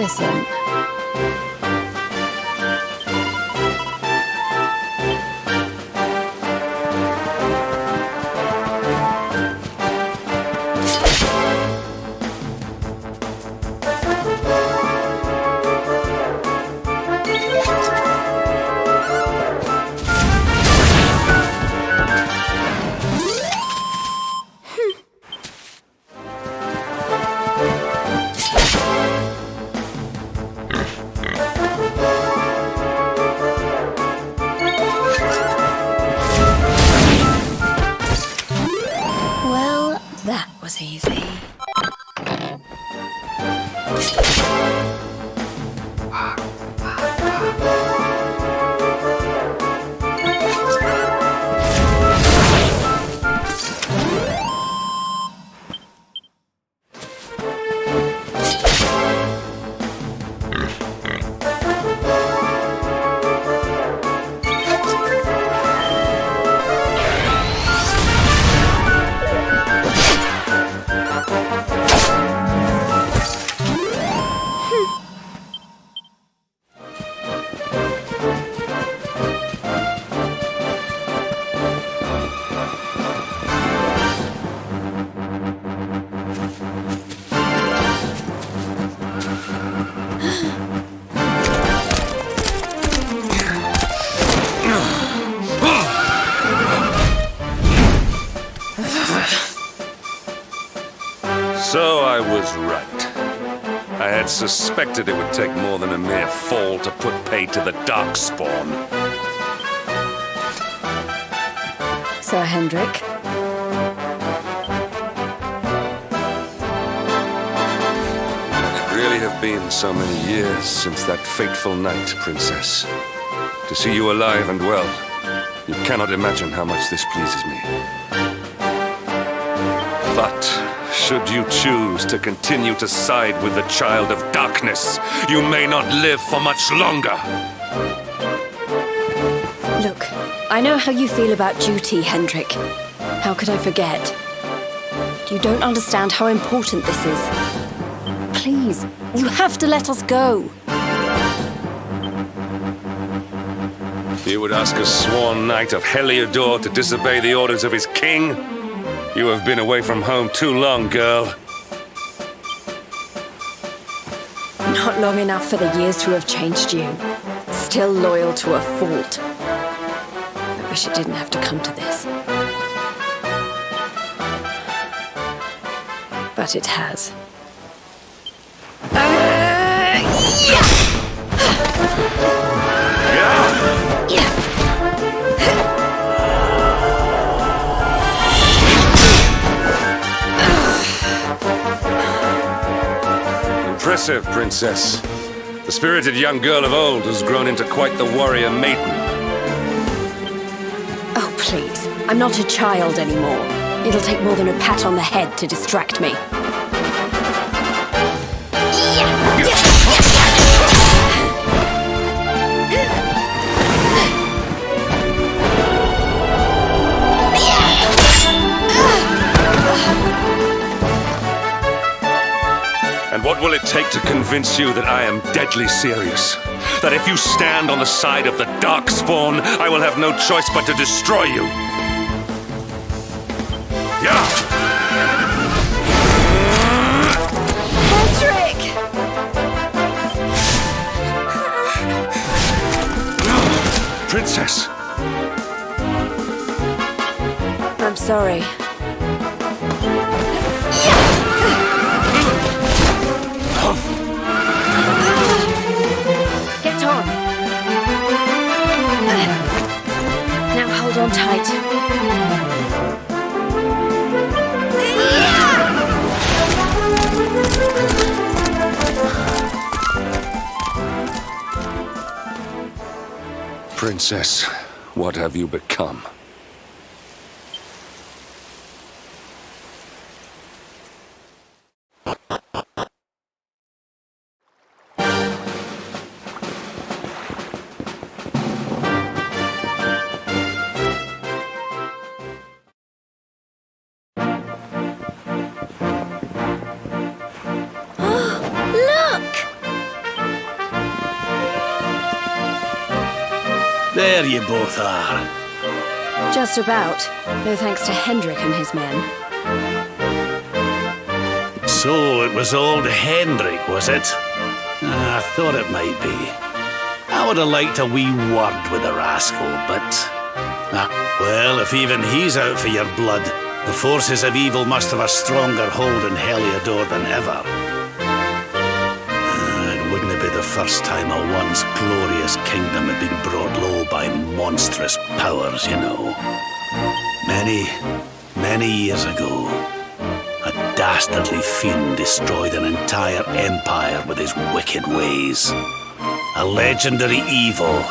Listen. That was easy. So I was right. I had suspected it would take more than a mere fall to put pay to the Darkspawn. Sir Hendrik? It really have been so many years since that fateful night, Princess. To see you alive and well, you cannot imagine how much this pleases me. But should you choose to continue to side with the Child of Darkness, you may not live for much longer. Look, I know how you feel about duty, Hendrik. How could I forget? You don't understand how important this is. Please, you have to let us go. You would ask a sworn knight of Heliodor to disobey the orders of his king? You have been away from home too long, girl. Not long enough for the years to have changed you. Still loyal to a fault. I wish it didn't have to come to this. But it has. Impressive, Princess. The spirited young girl of old has grown into quite the warrior maiden. Oh, please. I'm not a child anymore. It'll take more than a pat on the head to distract me. And what will it take to convince you that I am deadly serious? That if you stand on the side of the Darkspawn, I will have no choice but to destroy you? Yeah! Patrick! Princess! I'm sorry. Get on. Now hold on tight. Princess, what have you become? there you both are. Just about. No thanks to Hendrik and his men. So it was old Hendrik, was it? I thought it might be. I would have liked a wee word with the rascal, but... well, if even he's out for your blood, the forces of evil must have a stronger hold in Heliodor than ever. It wouldn't be the first time a once glorious kingdom had been brought low by monstrous powers, you know. Many years ago, a dastardly fiend destroyed an entire empire with his wicked ways. A legendary evil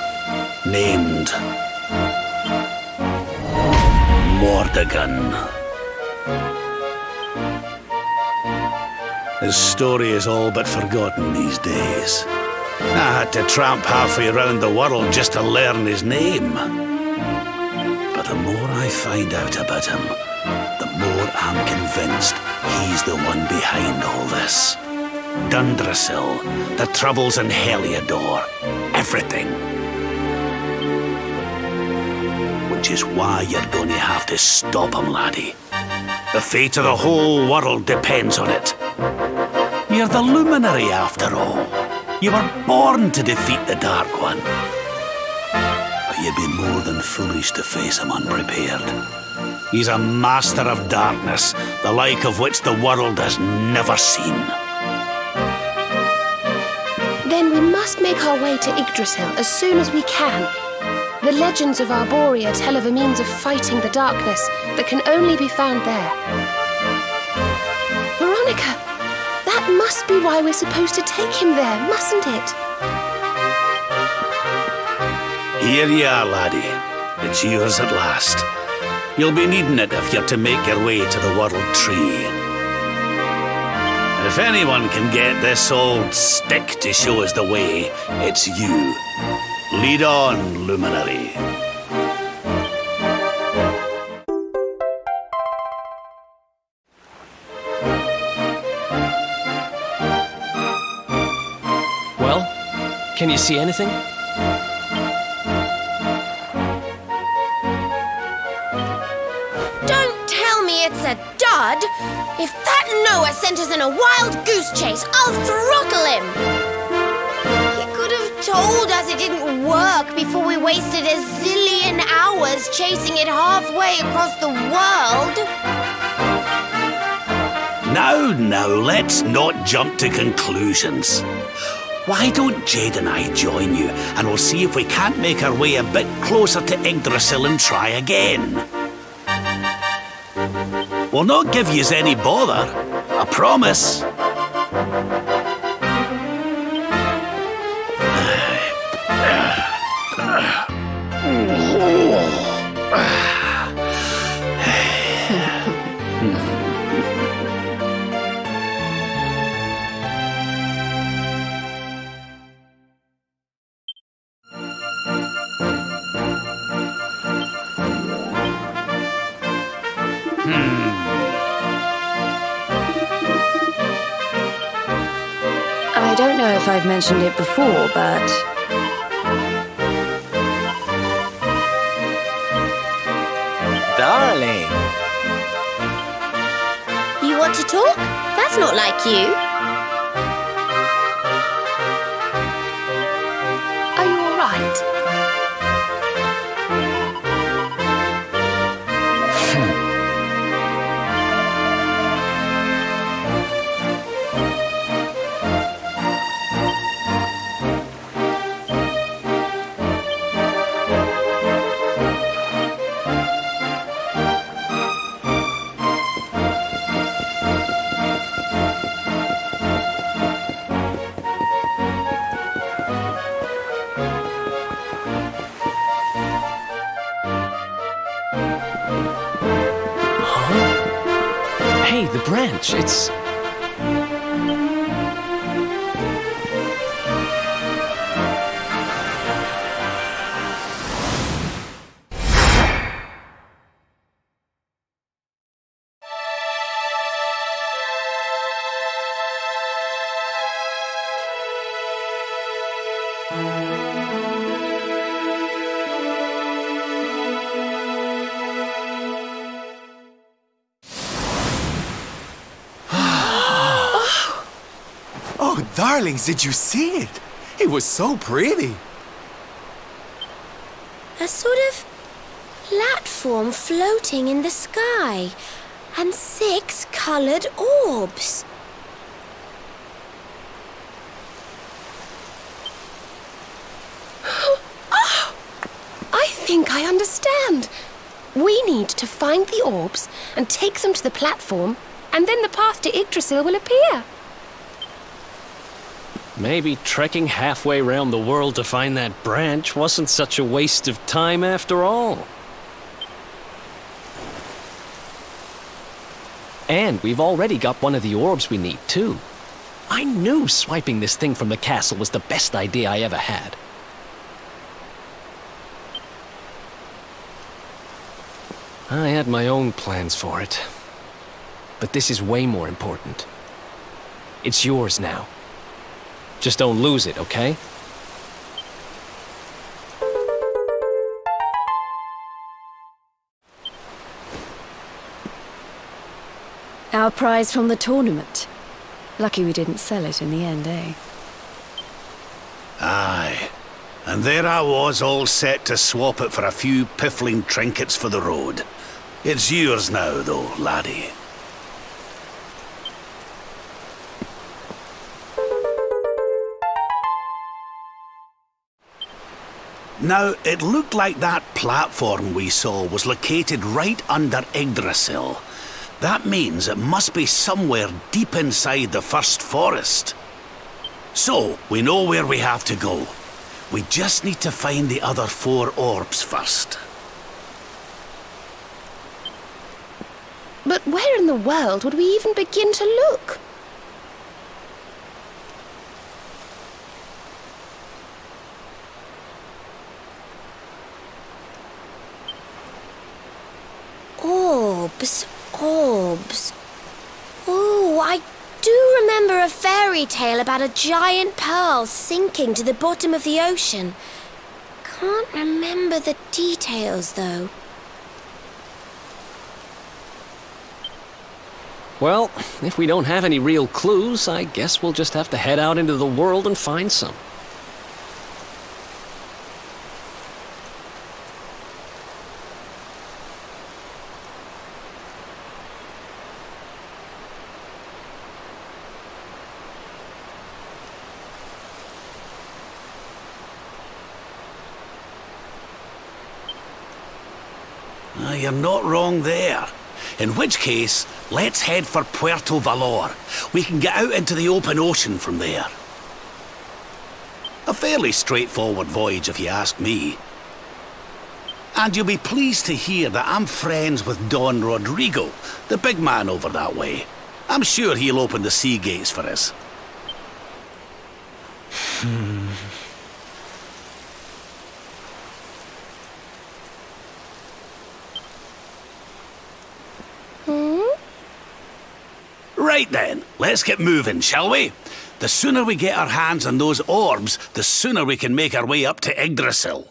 named Mordegon. His story is all but forgotten these days. I had to tramp halfway around the world just to learn his name. But the more I find out about him, the more I'm convinced he's the one behind all this. Dundrasil, the troubles in Heliodor, everything. Which is why you're going to have to stop him, laddie. The fate of the whole world depends on it. You're the luminary, after all. You were born to defeat the Dark One. But you'd be more than foolish to face him unprepared. He's a master of darkness, the like of which the world has never seen. Then we must make our way to Yggdrasil as soon as we can. The legends of Arborea tell of a means of fighting the darkness that can only be found there. Veronica, that must be why we're supposed to take him there, mustn't it? Here you are, laddie. It's yours at last. You'll be needing it if you're to make your way to the World Tree. If anyone can get this old stick to show us the way, it's you. Lead on, Luminary. Well, can you see anything? Don't tell me it's a dud! If that Noah sent us in a wild goose chase, I'll throttle him! He could have told us it didn't work before we wasted a zillion hours chasing it halfway across the world. Now, let's not jump to conclusions. Why don't Jade and I join you, and we'll see if we can't make our way a bit closer to Yggdrasil and try again. We'll not give yous any bother, I promise. I don't know if I've mentioned it before, but... Darling! You want to talk? That's not like you. Are you all right? Hey, the branch, it's... Darlings, did you see it? It was so pretty. A sort of platform floating in the sky, and 6 coloured orbs. Oh, I think I understand. We need to find the orbs and take them to the platform, and then the path to Yggdrasil will appear. Maybe trekking halfway around the world to find that branch wasn't such a waste of time after all. And we've already got one of the orbs we need, too. I knew swiping this thing from the castle was the best idea I ever had. I had my own plans for it. But this is way more important. It's yours now. Just don't lose it, okay? Our prize from the tournament. Lucky we didn't sell it in the end, eh? Aye. And there I was, all set to swap it for a few piffling trinkets for the road. It's yours now, though, laddie. Now, it looked like that platform we saw was located right under Yggdrasil. That means it must be somewhere deep inside the first forest. So, we know where we have to go. We just need to find the other 4 orbs first. But where in the world would we even begin to look? Orbs. Oh, I do remember a fairy tale about a giant pearl sinking to the bottom of the ocean. Can't remember the details, though. Well, if we don't have any real clues, I guess we'll just have to head out into the world and find some. You're not wrong there. In which case, let's head for Puerto Valor. We can get out into the open ocean from there. A fairly straightforward voyage, if you ask me. And you'll be pleased to hear that I'm friends with Don Rodrigo, the big man over that way. I'm sure he'll open the sea gates for us. Right then, let's get moving, shall we? The sooner we get our hands on those orbs, the sooner we can make our way up to Yggdrasil.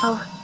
careful.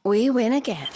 We win again.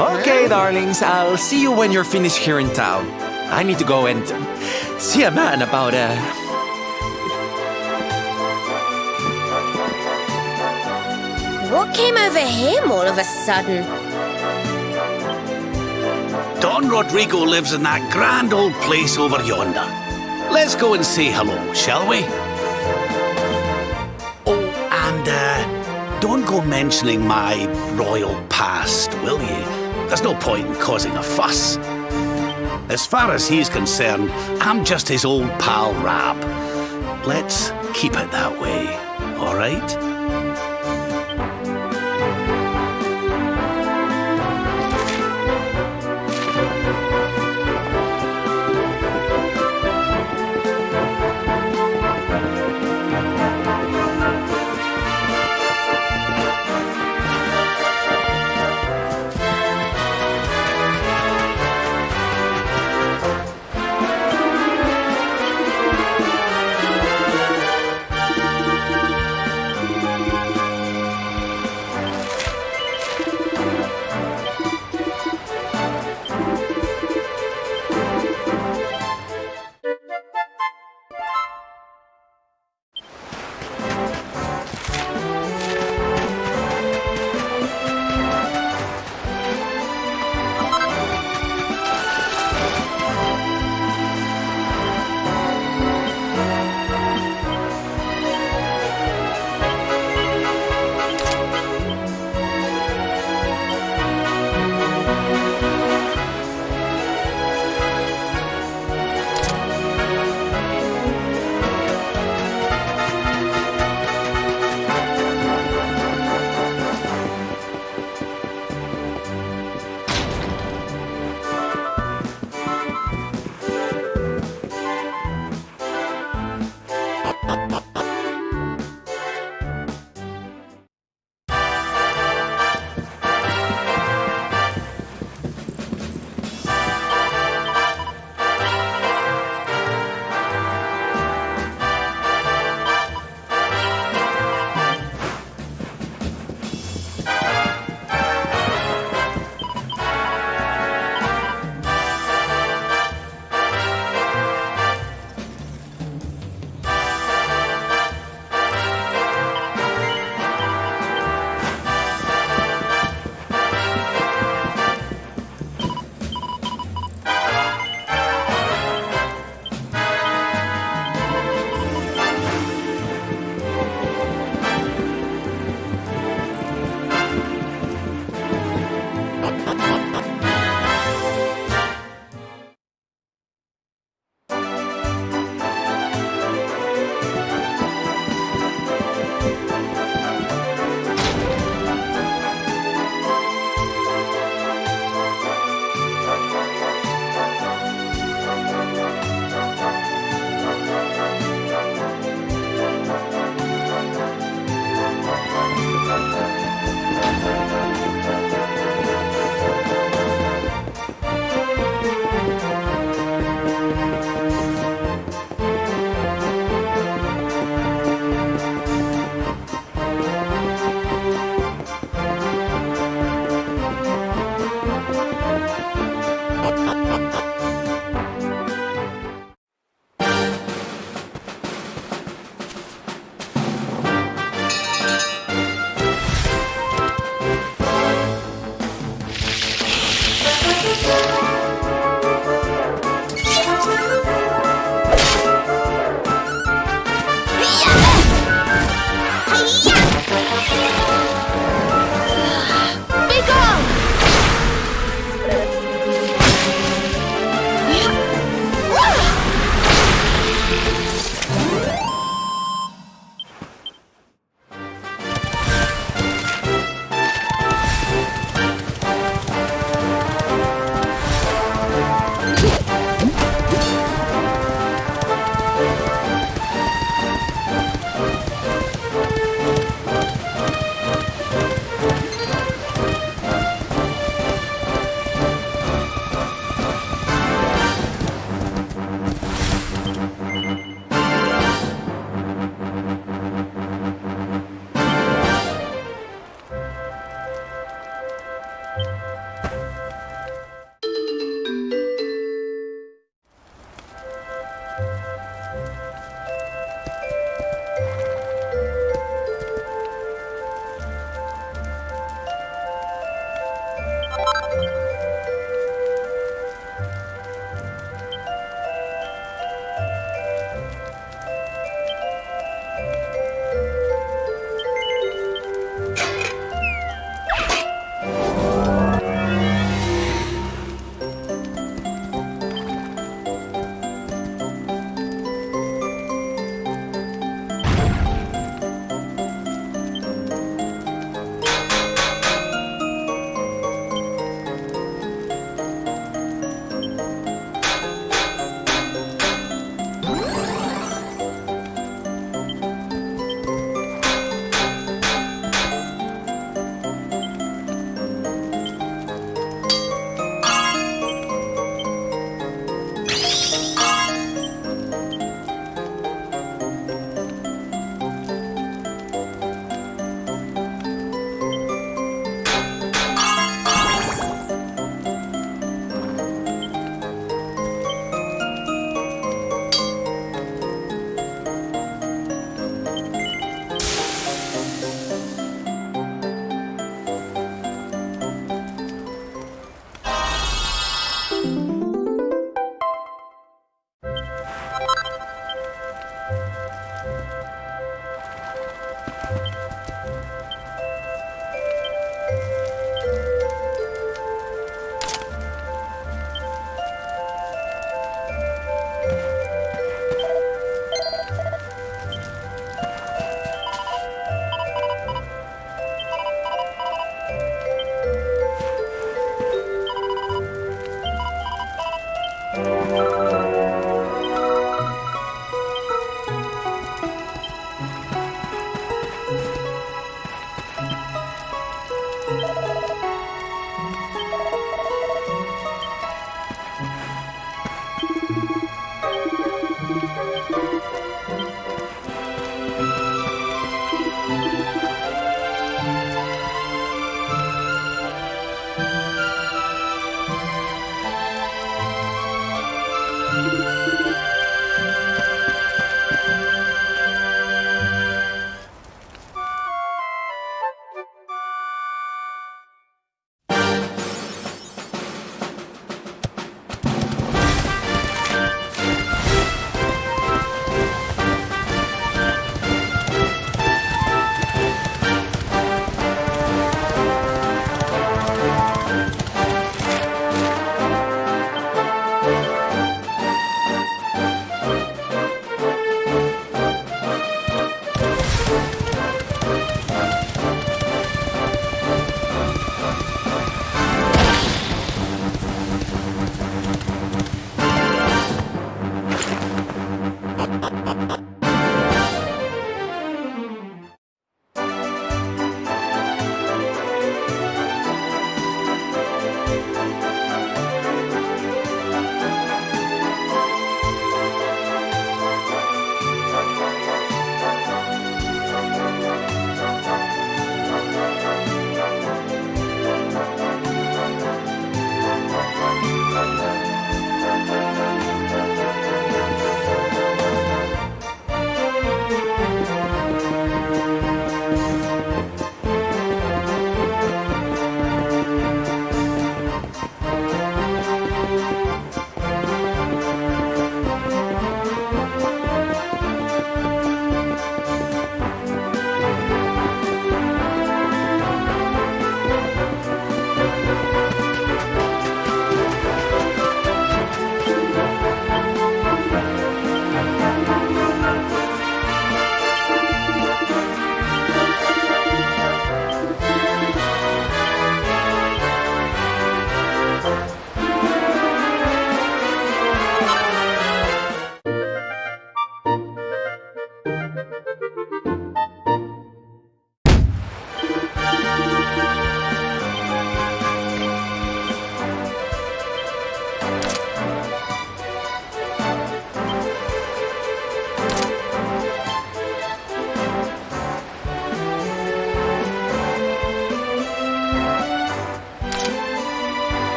Okay, darlings, I'll see you when you're finished here in town. I need to go and see a man about What came over him all of a sudden? Don Rodrigo lives in that grand old place over yonder. Let's go and say hello, shall we? Oh, and don't go mentioning my royal past, will you? There's no point in causing a fuss. As far as he's concerned, I'm just his old pal Rab. Let's keep it that way, all right?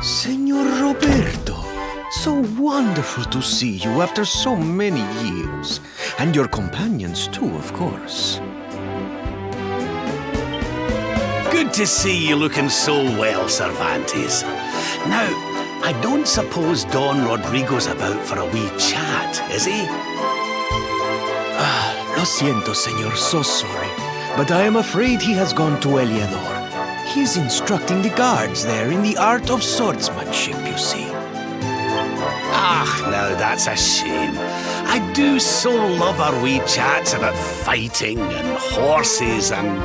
Senor Roberto, so wonderful to see you after so many years. And your companions too, of course. Good to see you looking so well, Cervantes. Now, I don't suppose Don Rodrigo's about for a wee chat, is he? Lo siento, senor, so sorry. But I am afraid he has gone to Eliador. He is instructing the guards there in the art of swordsmanship, you see. Ah, now that's a shame. I do so love our wee chats about fighting and horses and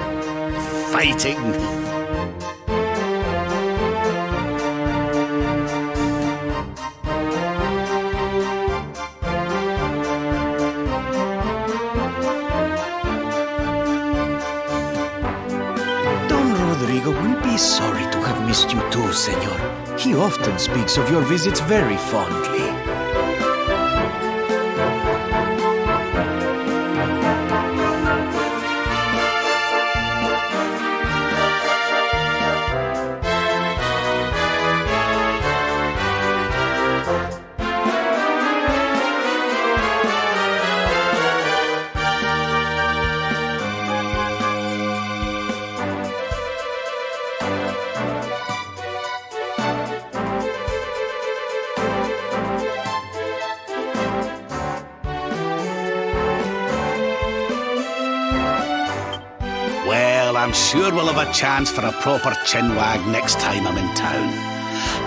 fighting. Rodrigo will be sorry to have missed you too, senor. He often speaks of your visits very fondly. I'm sure we'll have a chance for a proper chinwag next time I'm in town.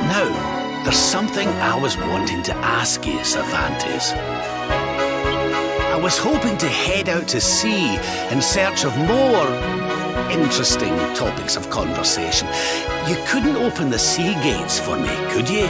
Now, there's something I was wanting to ask you, Cervantes. I was hoping to head out to sea in search of more interesting topics of conversation. You couldn't open the sea gates for me, could you?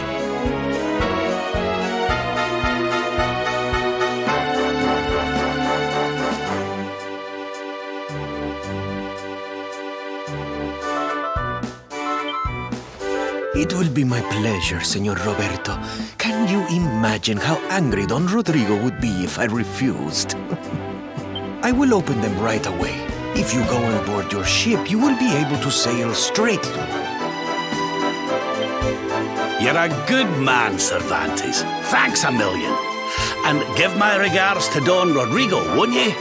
It will be my pleasure, Senor Roberto. Can you imagine how angry Don Rodrigo would be if I refused? I will open them right away. If you go on board your ship, you will be able to sail straight through. You're a good man, Cervantes. Thanks a million. And give my regards to Don Rodrigo, won't you?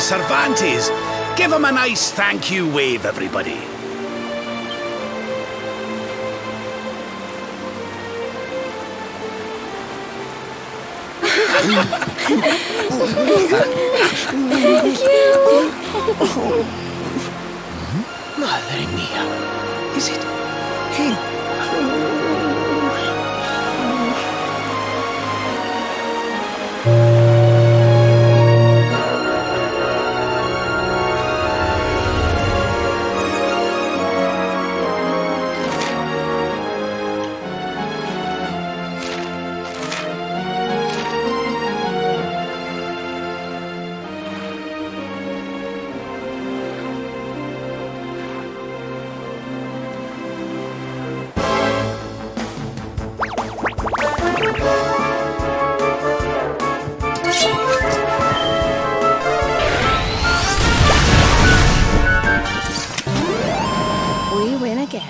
Cervantes. Give him a nice thank you wave, everybody. Madre mía. Is it him? We win again.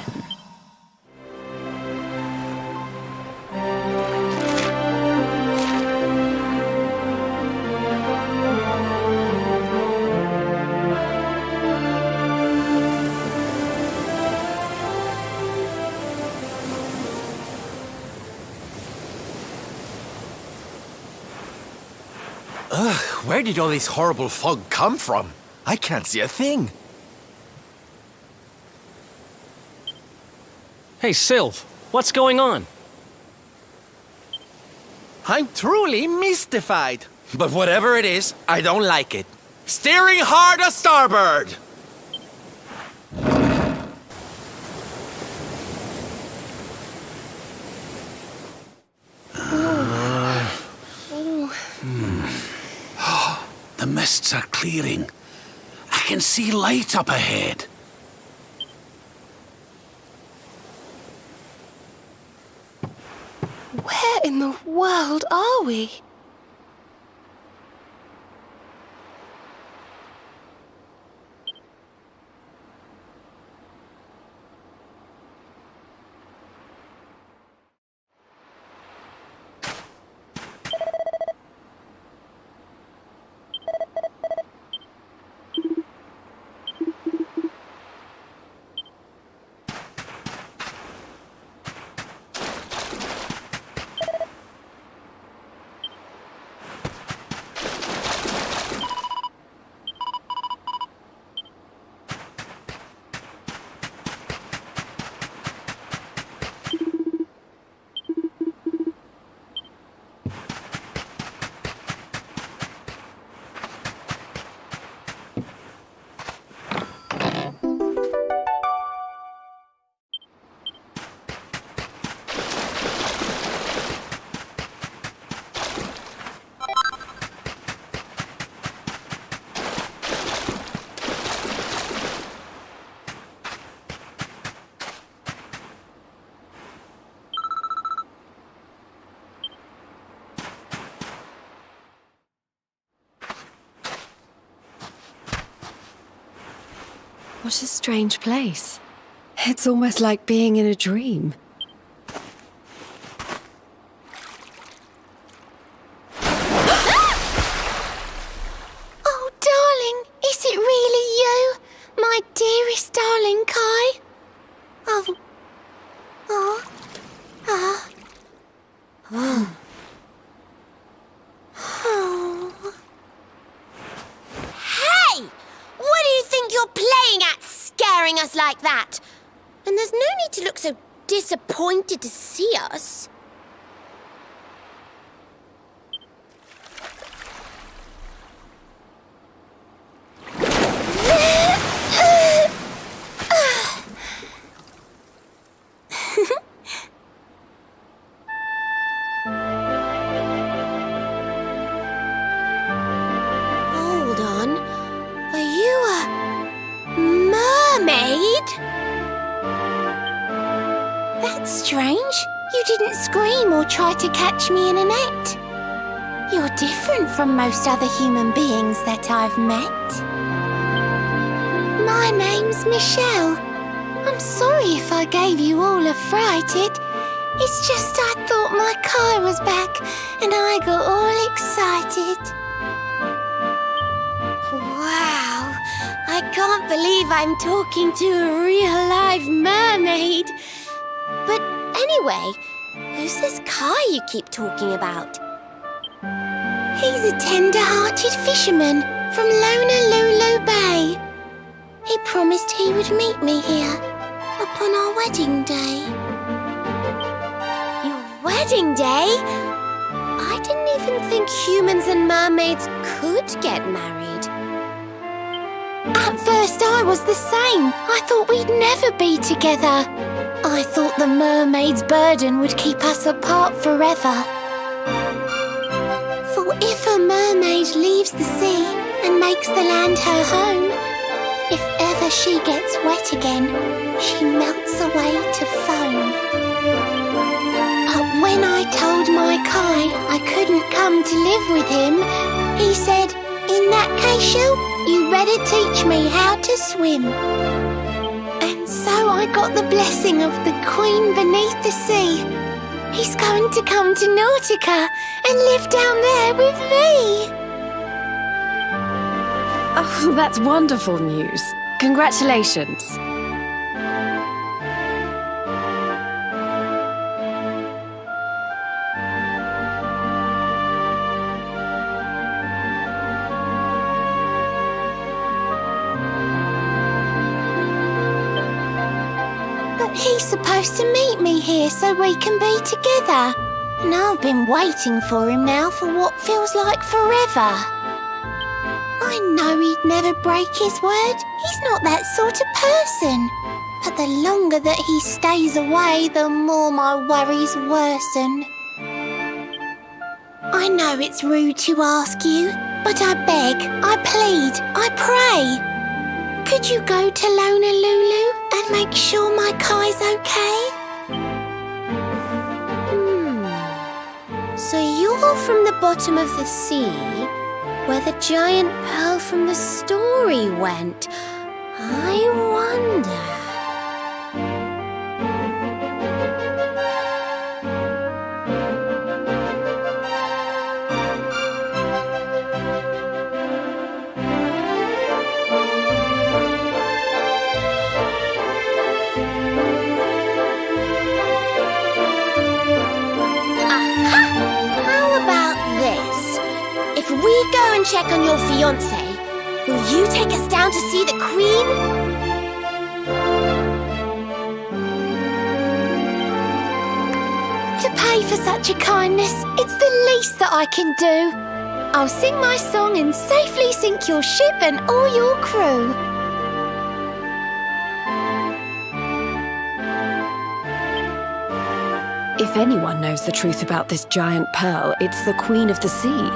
Where did all this horrible fog come from? I can't see a thing. Hey, Sylv, what's going on? I'm truly mystified. But whatever it is, I don't like it. Steering hard a starboard! The mists are clearing. I can see light up ahead. Where in the world are we? What a strange place. It's almost like being in a dream. Oh, darling, is it really you? My dearest darling Kai? Oh. Oh. Ah. Oh. Oh. Hey! What do you think you're playing at, scaring us like that? And there's no need to look so disappointed to see us. Hold on. Are you a mermaid? That's strange. You didn't scream or try to catch me in a net. You're different from most other human beings that I've met. My name's Michelle. I'm sorry if I gave you all a fright. It's just I thought my Kai was back and I got all excited. can't believe I'm talking to a real live mermaid. But anyway, who's this Kai you keep talking about? He's a tender-hearted fisherman from Honolulu Bay. He promised he would meet me here upon our wedding day. Your wedding day? I didn't even think humans and mermaids could get married. At first I was the same. I thought we'd never be together. I thought the mermaid's burden would keep us apart forever. For if a mermaid leaves the sea and makes the land her home, if ever she gets wet again, she melts away to foam. But when I told my Kai I couldn't come to live with him, he said, "In that case, Shell, you better teach me how to swim." And so I got the blessing of the Queen beneath the sea. He's going to come to Nautica and live down there with me. Oh, that's wonderful news. Congratulations. But he's supposed to meet me here so we can be together. And I've been waiting for him now for what feels like forever. I know he'd never break his word. He's not that sort of person. But the longer that he stays away, the more my worries worsen. I know it's rude to ask you, but I beg, I plead, I pray. Could you go to Honolulu and make sure my Kai's okay? So you're from the bottom of the sea, where the giant pearl from the story went. I wonder... If we go and check on your fiancé, will you take us down to see the Queen? To pay for such a kindness, it's the least that I can do. I'll sing my song and safely sink your ship and all your crew. If anyone knows the truth about this giant pearl, it's the Queen of the Sea.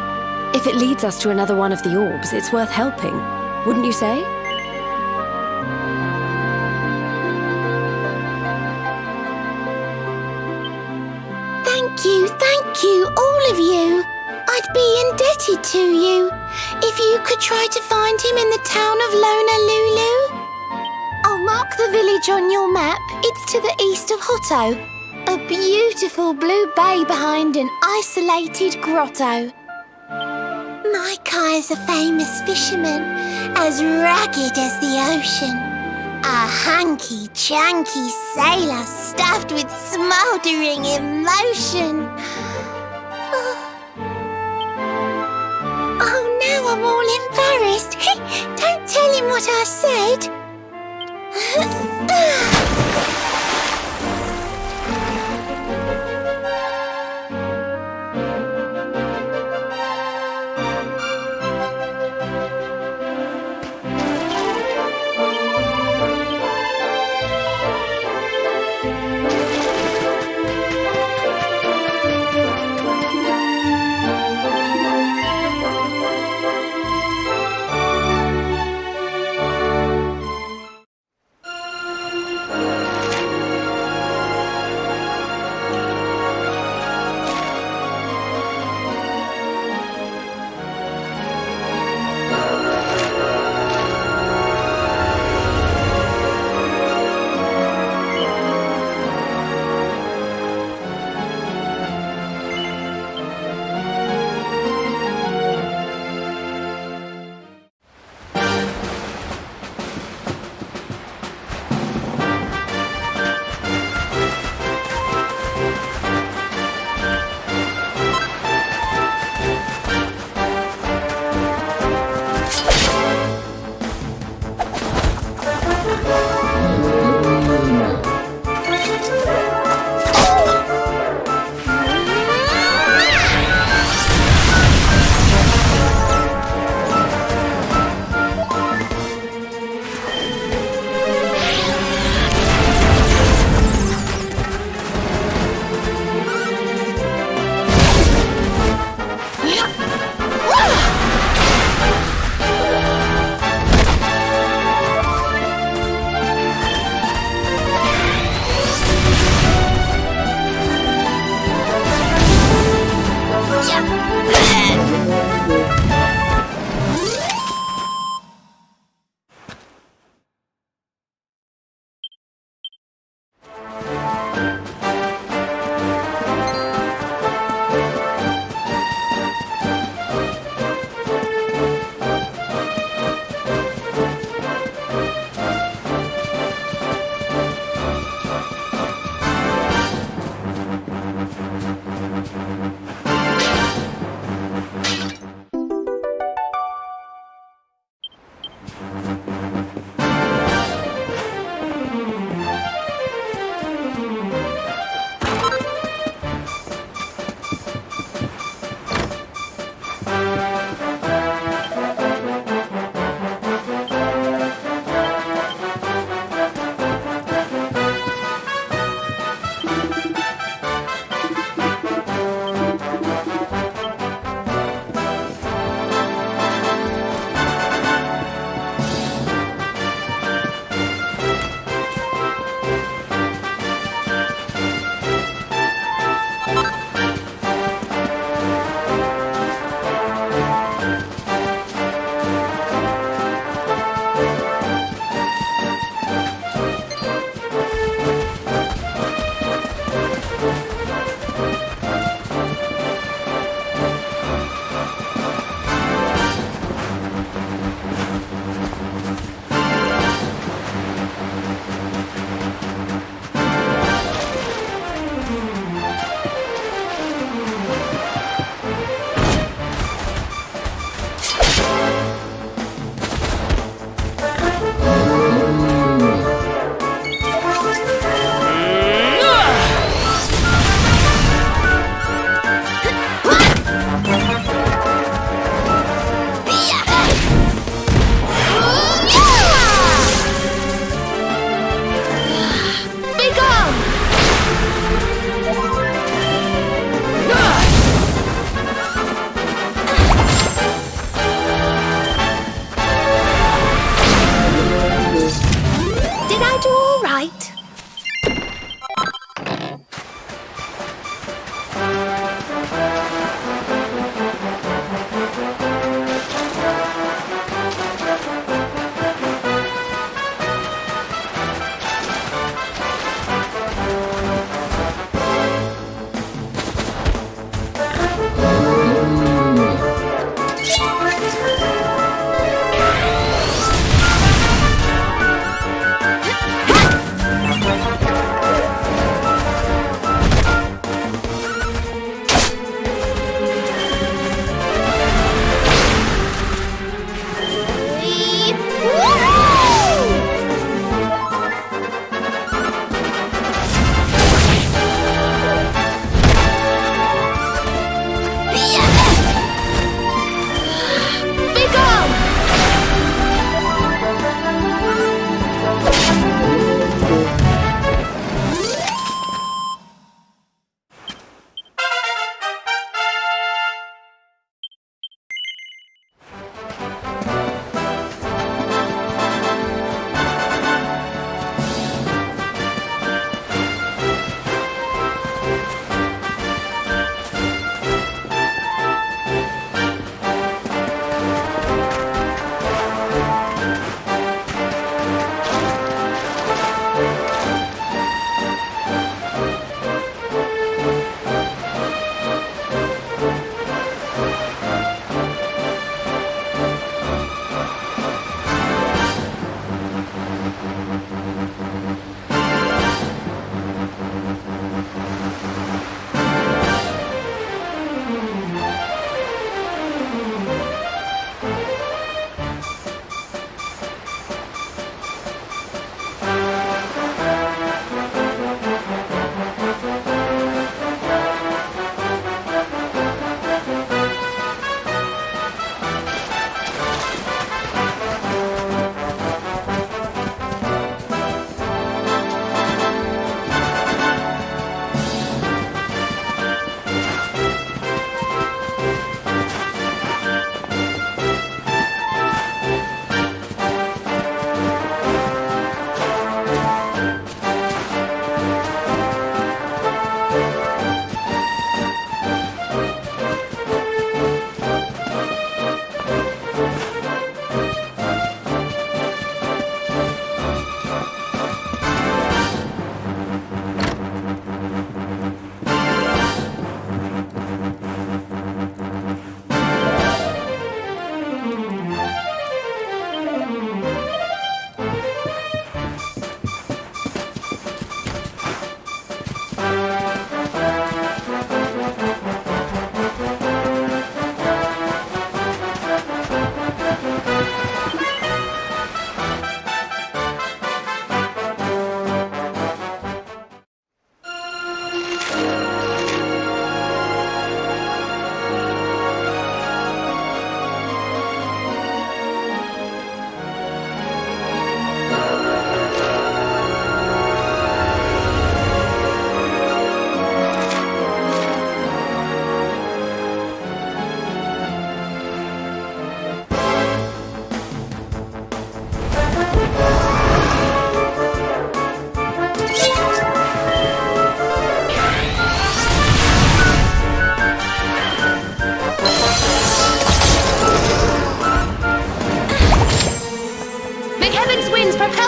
If it leads us to another one of the orbs, it's worth helping. Wouldn't you say? Thank you, all of you. I'd be indebted to you. If you could try to find him in the town of Honolulu. I'll mark the village on your map. It's to the east of Hotto. A beautiful blue bay behind an isolated grotto. My Kai's a famous fisherman, as rugged as the ocean. A hanky-chanky sailor stuffed with smouldering emotion. Oh, now I'm all embarrassed. Don't tell him what I said.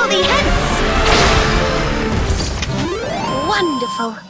follow thee hence! Wonderful.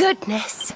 Goodness.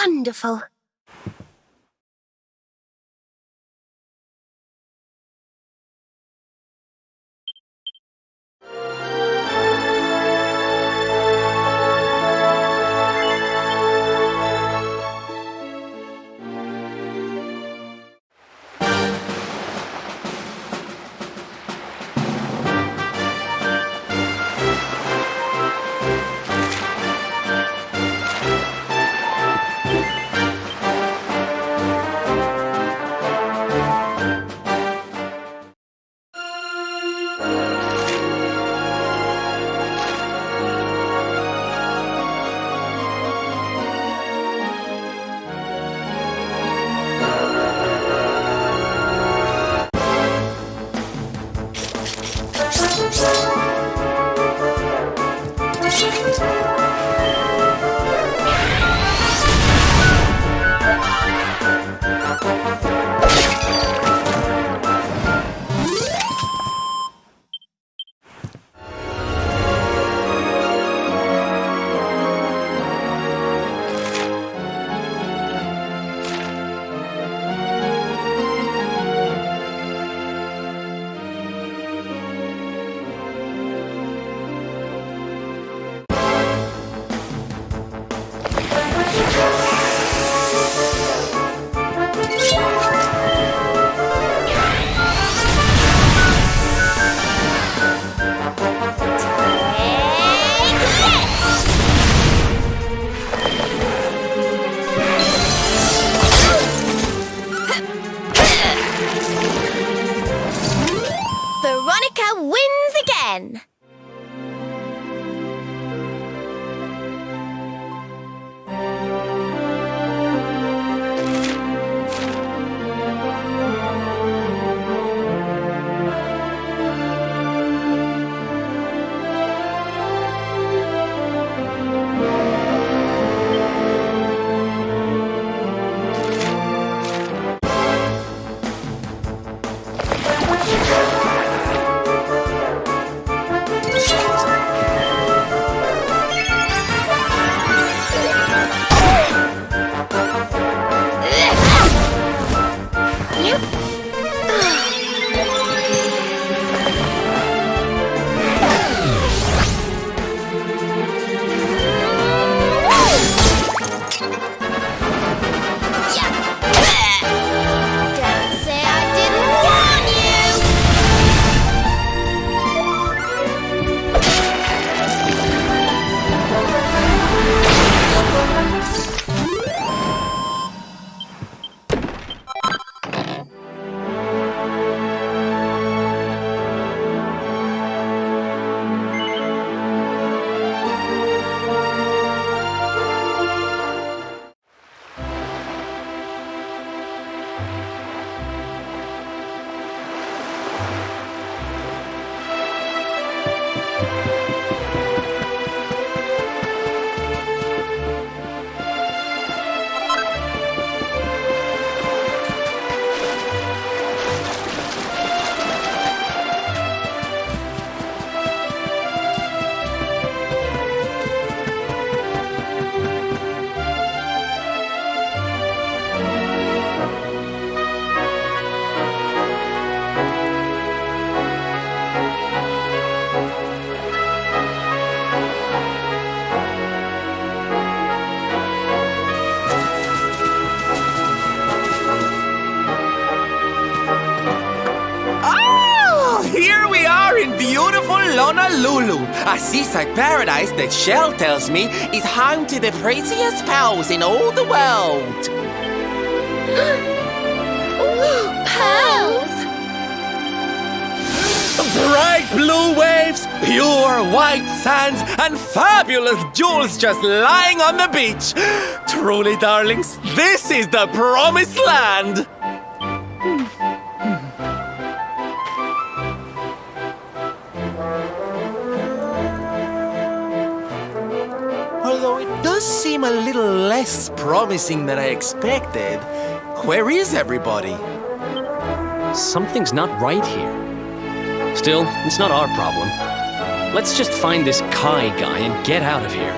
wonderful. Honolulu, a seaside paradise that Shell tells me is home to the prettiest pearls in all the world. Pearls! Bright blue waves, pure white sands, and fabulous jewels just lying on the beach. Truly, darlings, this is the promised land. Although it does seem a little less promising than I expected, where is everybody? Something's not right here. Still, it's not our problem. Let's just find this Kai guy and get out of here.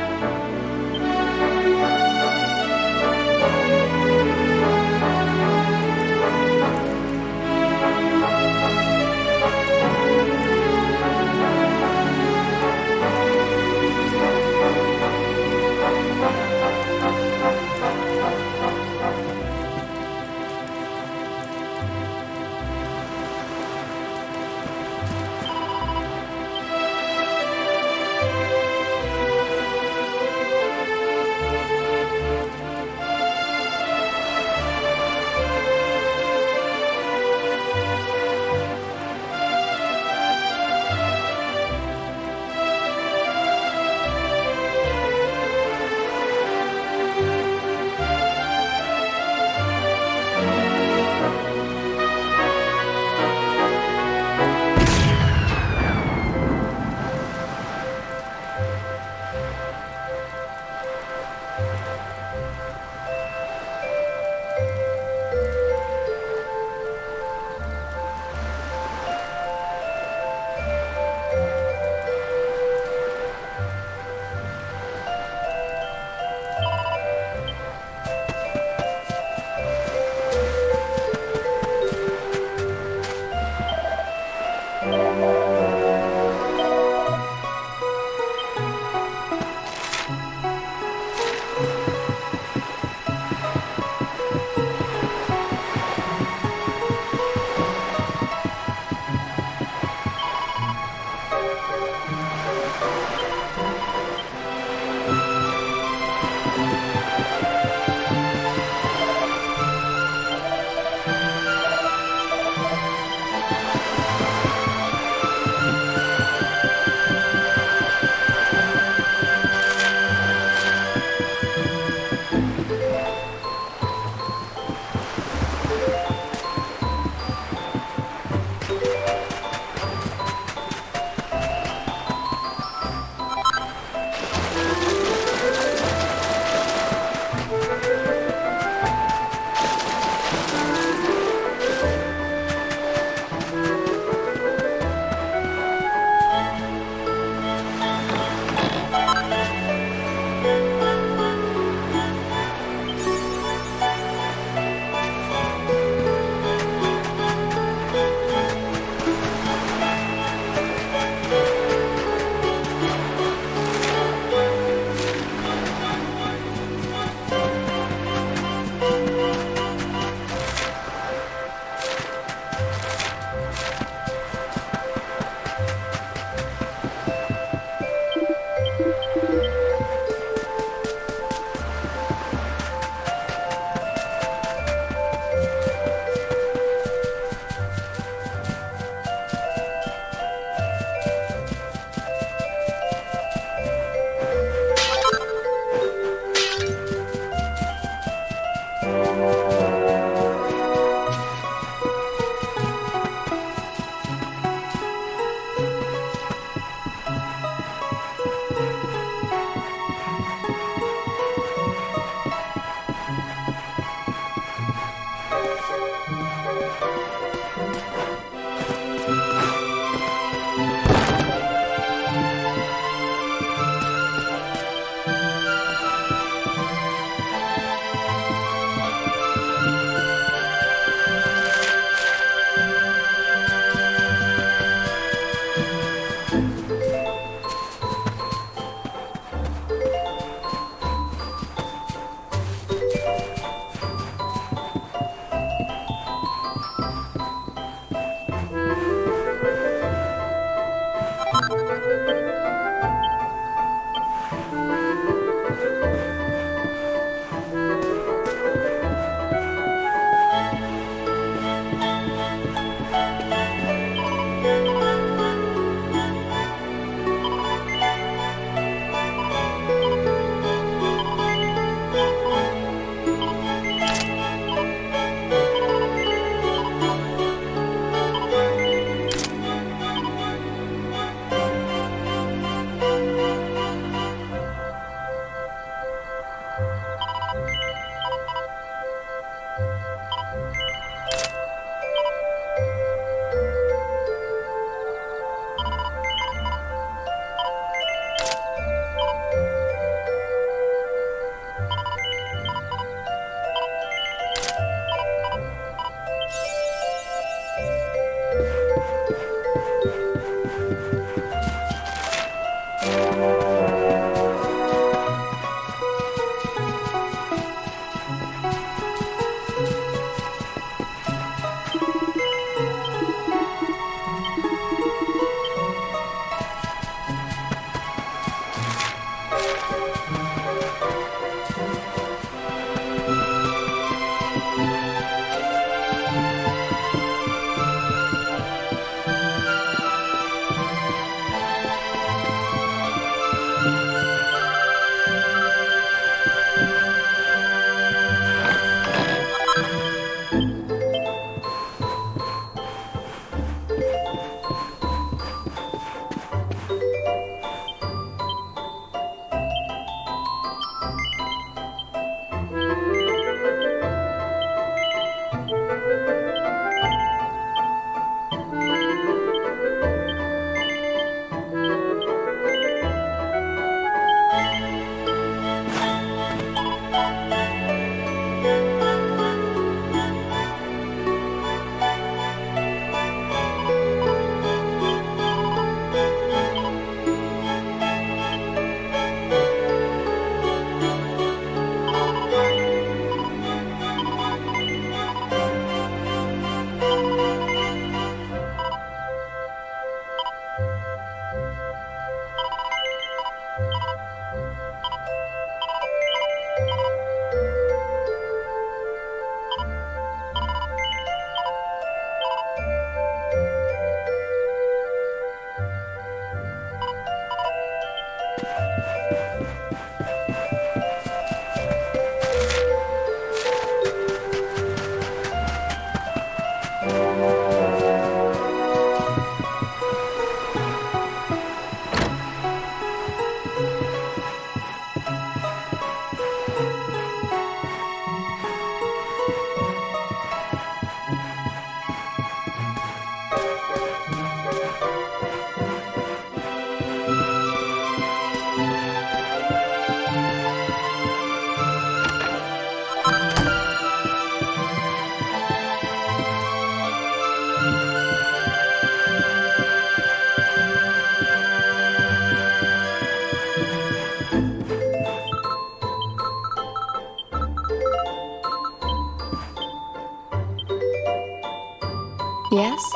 Yes?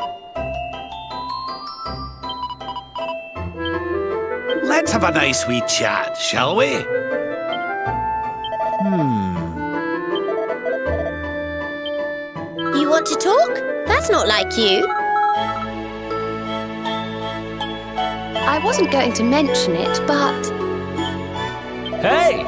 Let's have a nice wee chat, shall we? You want to talk? That's not like you. I wasn't going to mention it, but Hey!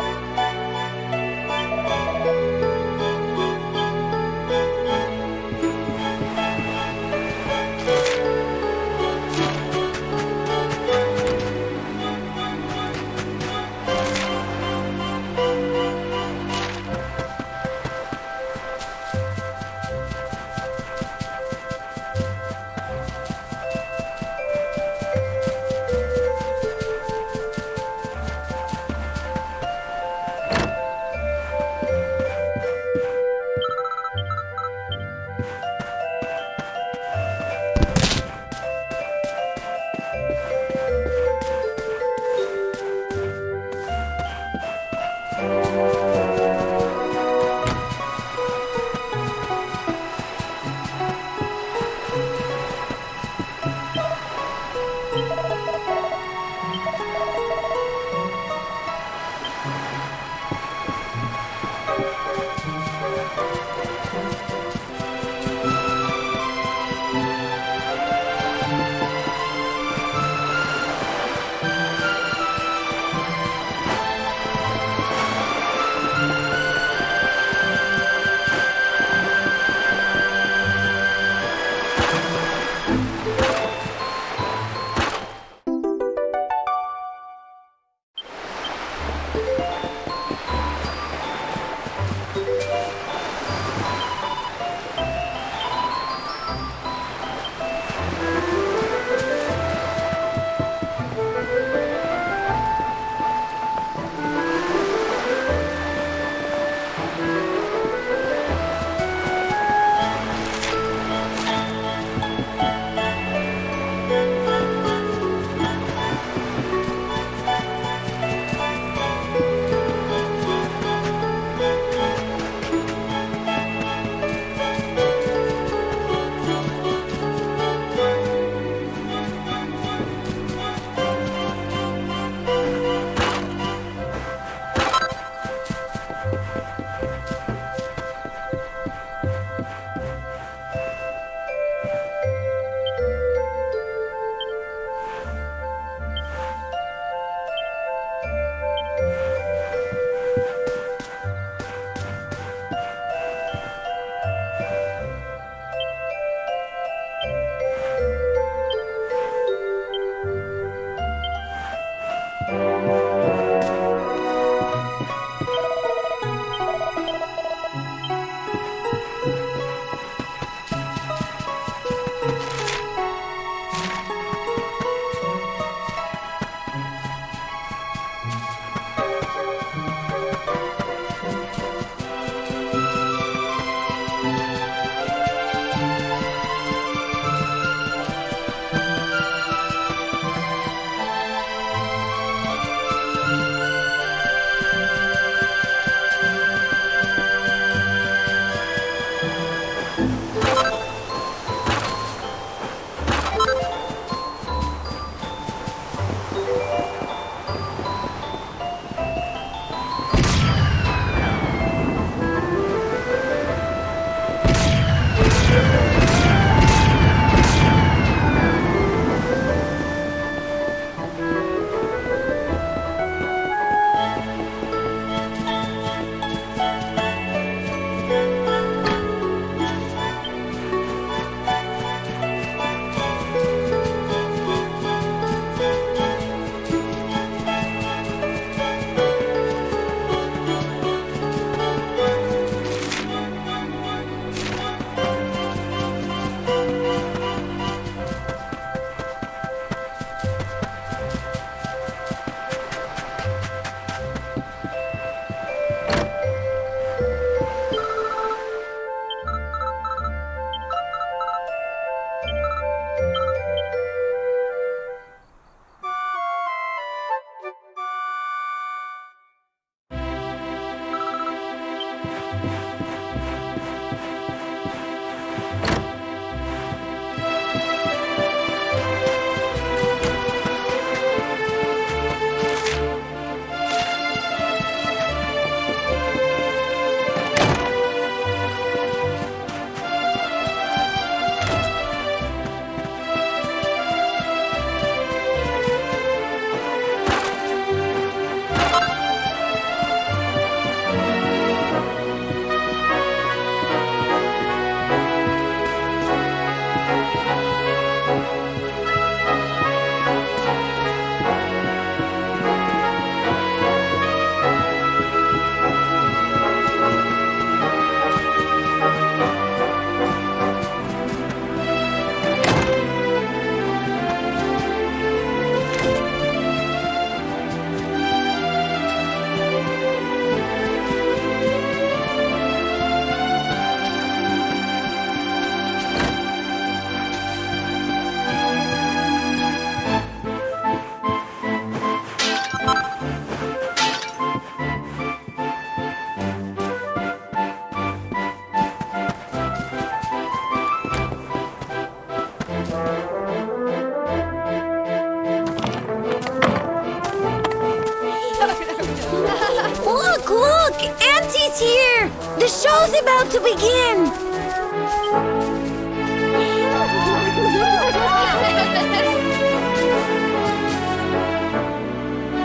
The show's about to begin!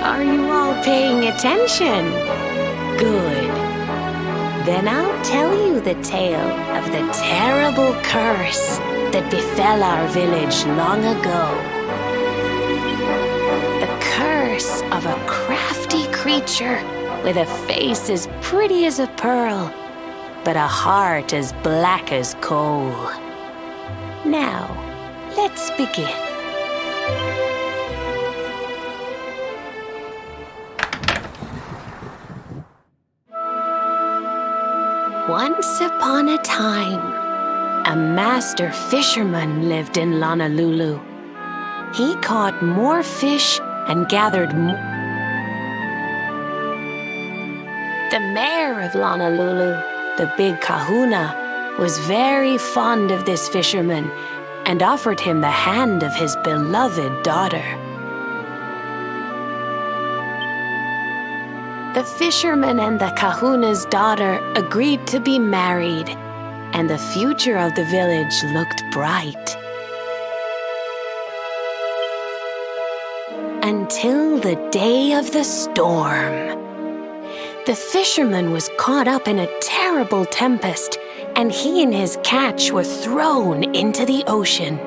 Are you all paying attention? Good. Then I'll tell you the tale of the terrible curse that befell our village long ago. The curse of a crafty creature with a face as pretty as a pearl, but a heart as black as coal. Now, let's begin. Once upon a time, a master fisherman lived in Honolulu. He caught more fish and gathered more. The mayor of Honolulu, the big kahuna, was very fond of this fisherman and offered him the hand of his beloved daughter. The fisherman and the kahuna's daughter agreed to be married, and the future of the village looked bright. Until the day of the storm. The fisherman was caught up in a terrible tempest, and he and his catch were thrown into the ocean.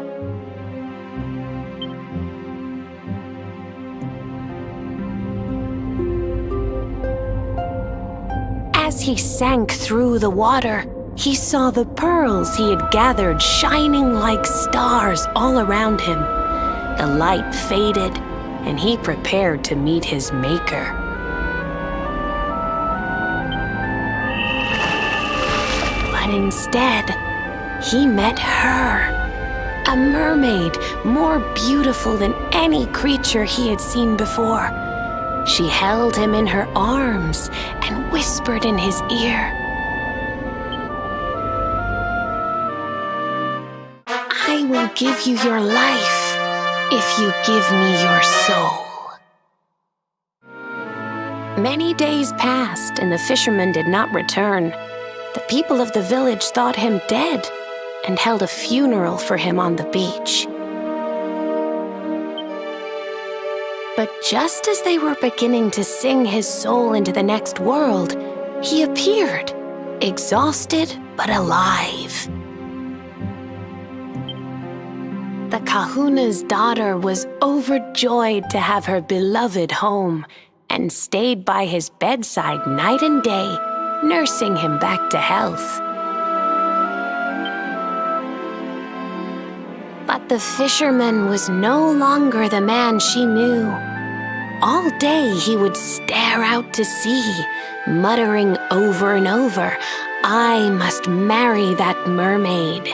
As he sank through the water, he saw the pearls he had gathered shining like stars all around him. The light faded, and he prepared to meet his maker. But instead, he met her, a mermaid more beautiful than any creature he had seen before. She held him in her arms and whispered in his ear, "I will give you your life if you give me your soul." Many days passed and the fisherman did not return. The people of the village thought him dead and held a funeral for him on the beach. But just as they were beginning to sing his soul into the next world, he appeared, exhausted but alive. The kahuna's daughter was overjoyed to have her beloved home and stayed by his bedside night and day, nursing him back to health. But the fisherman was no longer the man she knew. All day he would stare out to sea, muttering over and over, "I must marry that mermaid."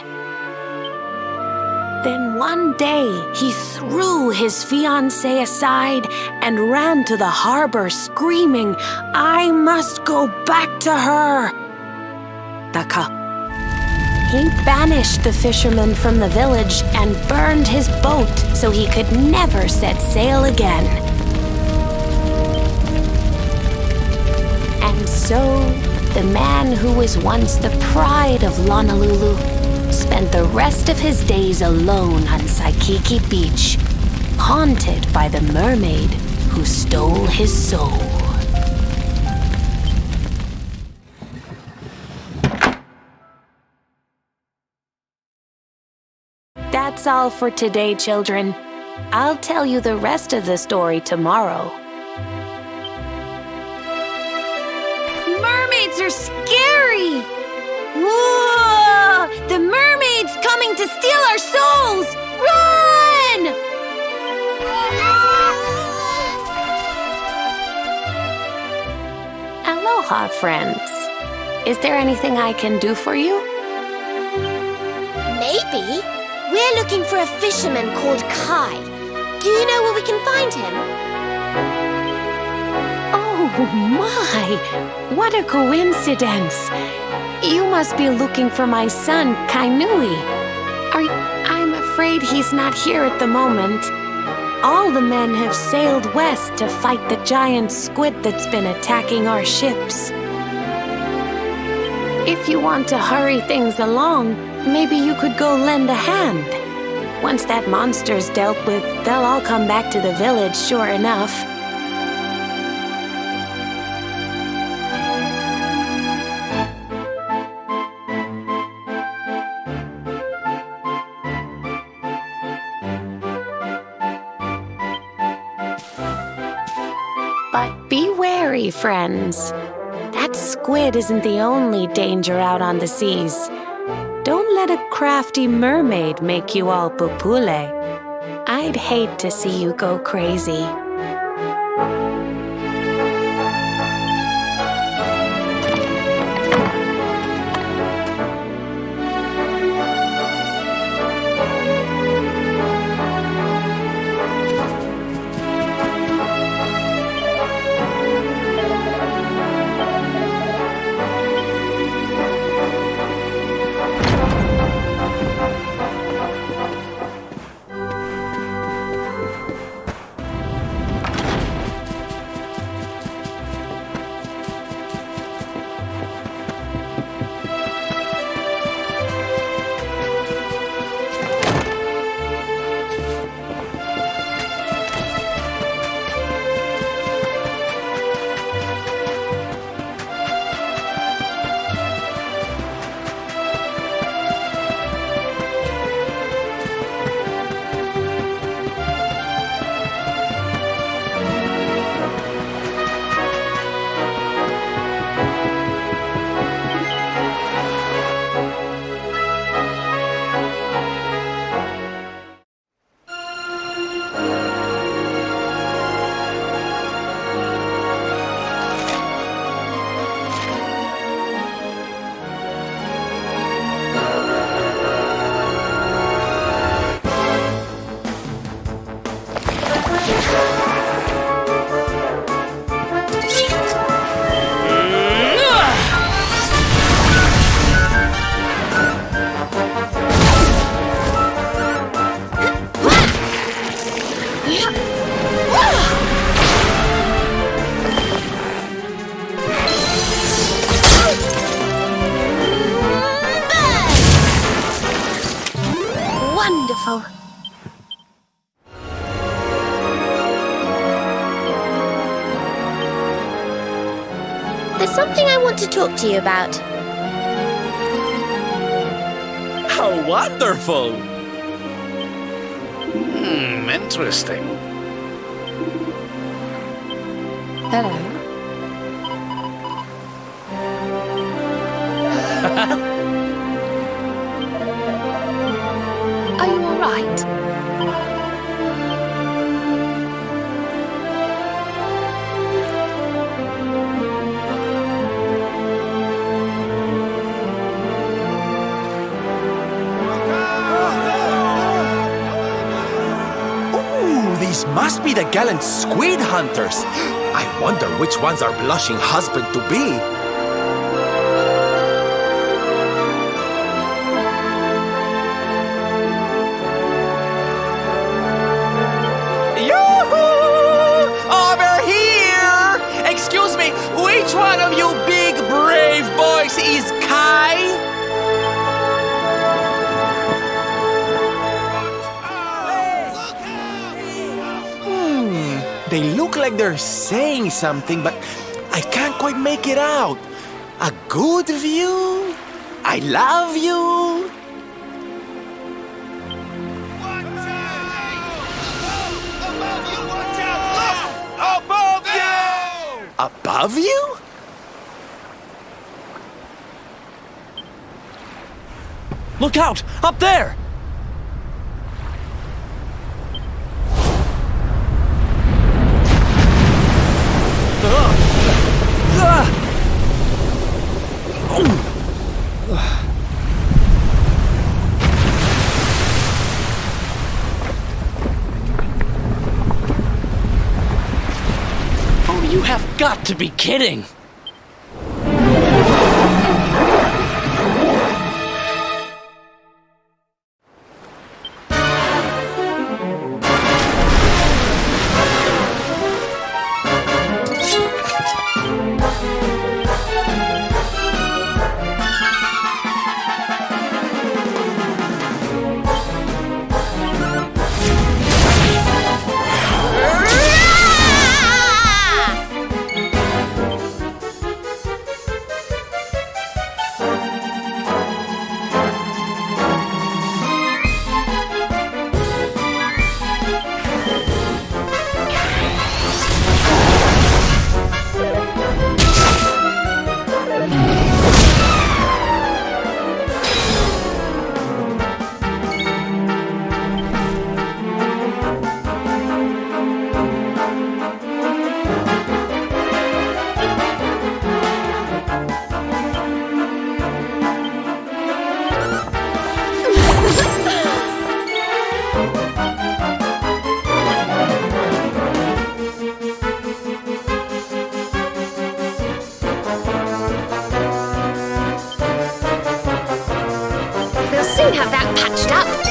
Then one day he threw his fiancée aside and ran to the harbor screaming, "I must go back to her." He banished the fisherman from the village and burned his boat so he could never set sail again. And so, the man who was once the pride of Honolulu spent the rest of his days alone on Waikiki Beach, haunted by the mermaid who stole his soul. That's all for today, children. I'll tell you the rest of the story tomorrow. Mermaids are scary! Whoa! The mermaid's coming to steal our souls! Run! Aloha, friends. Is there anything I can do for you? Maybe. We're looking for a fisherman called Kai. Do you know where we can find him? Oh my! What a coincidence! You must be looking for my son, Kainui. I'm afraid he's not here at the moment. All the men have sailed west to fight the giant squid that's been attacking our ships. If you want to hurry things along, maybe you could go lend a hand. Once that monster's dealt with, they'll all come back to the village, sure enough. But be wary, friends. That squid isn't the only danger out on the seas. Don't let a crafty mermaid make you all pupule. I'd hate to see you go crazy. Wonderful. There's something I want to talk to you about. How wonderful! Interesting. Hello. Are you all right? Ooh, these must be the gallant squid hunters. I wonder which one's our blushing husband to be. Excuse me, which one of you big brave boys is Kai? They look like they're saying something, but I can't quite make it out. A good view? I love you? Above you? Look out! Up there! Oh, you have got to be kidding! soon have that patched up.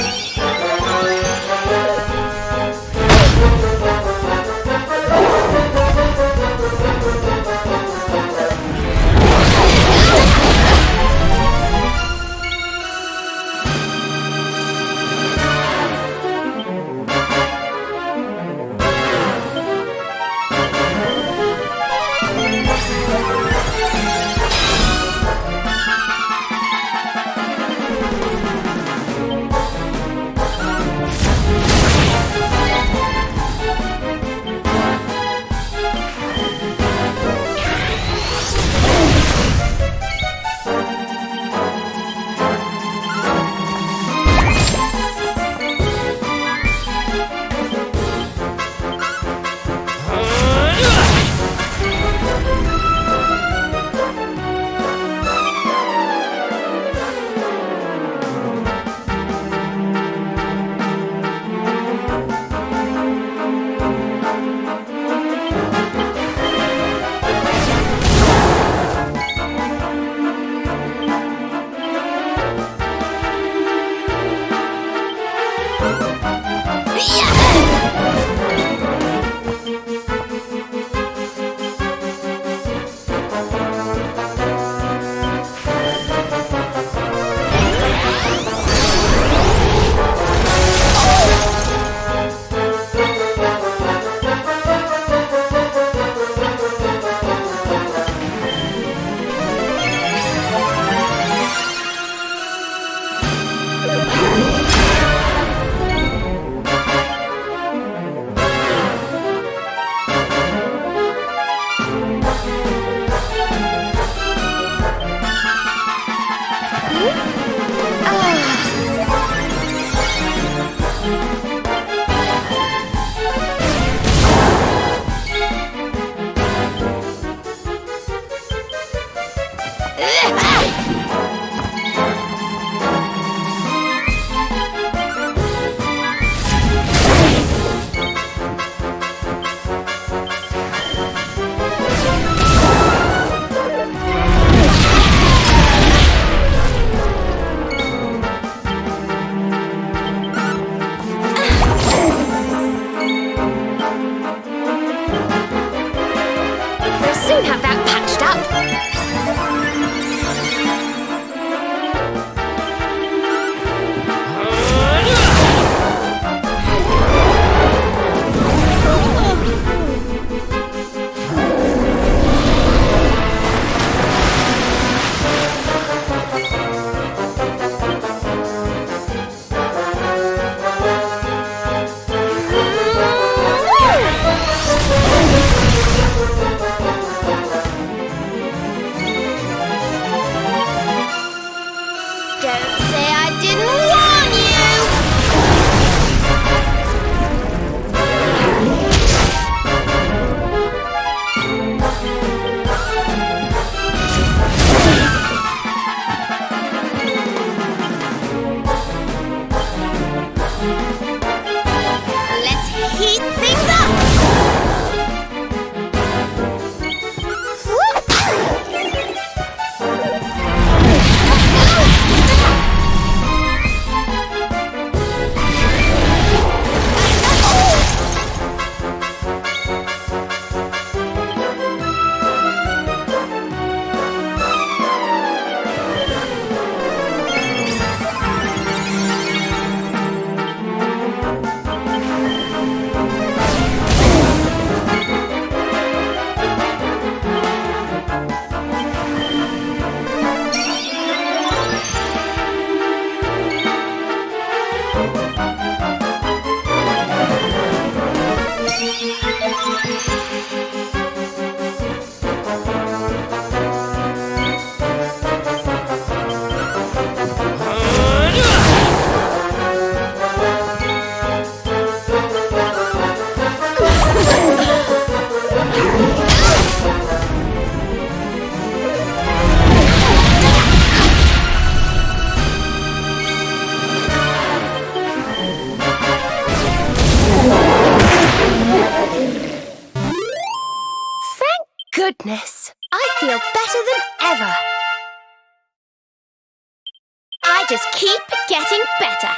just keep getting better.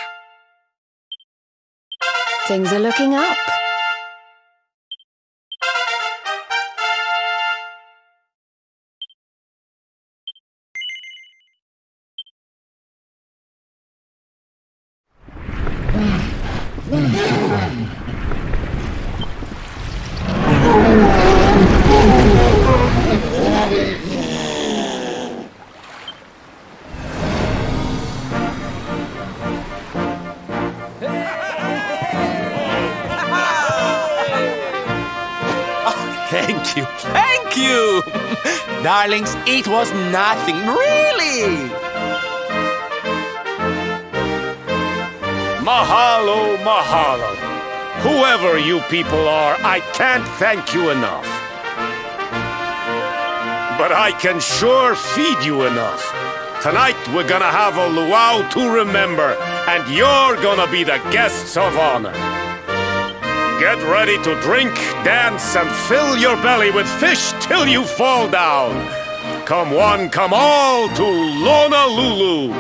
Things are looking up. Thank you, thank you! Darlings, it was nothing, really! Mahalo, mahalo. Whoever you people are, I can't thank you enough. But I can sure feed you enough. Tonight we're gonna have a luau to remember, and you're gonna be the guests of honor. Get ready to drink, dance, and fill your belly with fish till you fall down. Come one, come all to Lonalulu.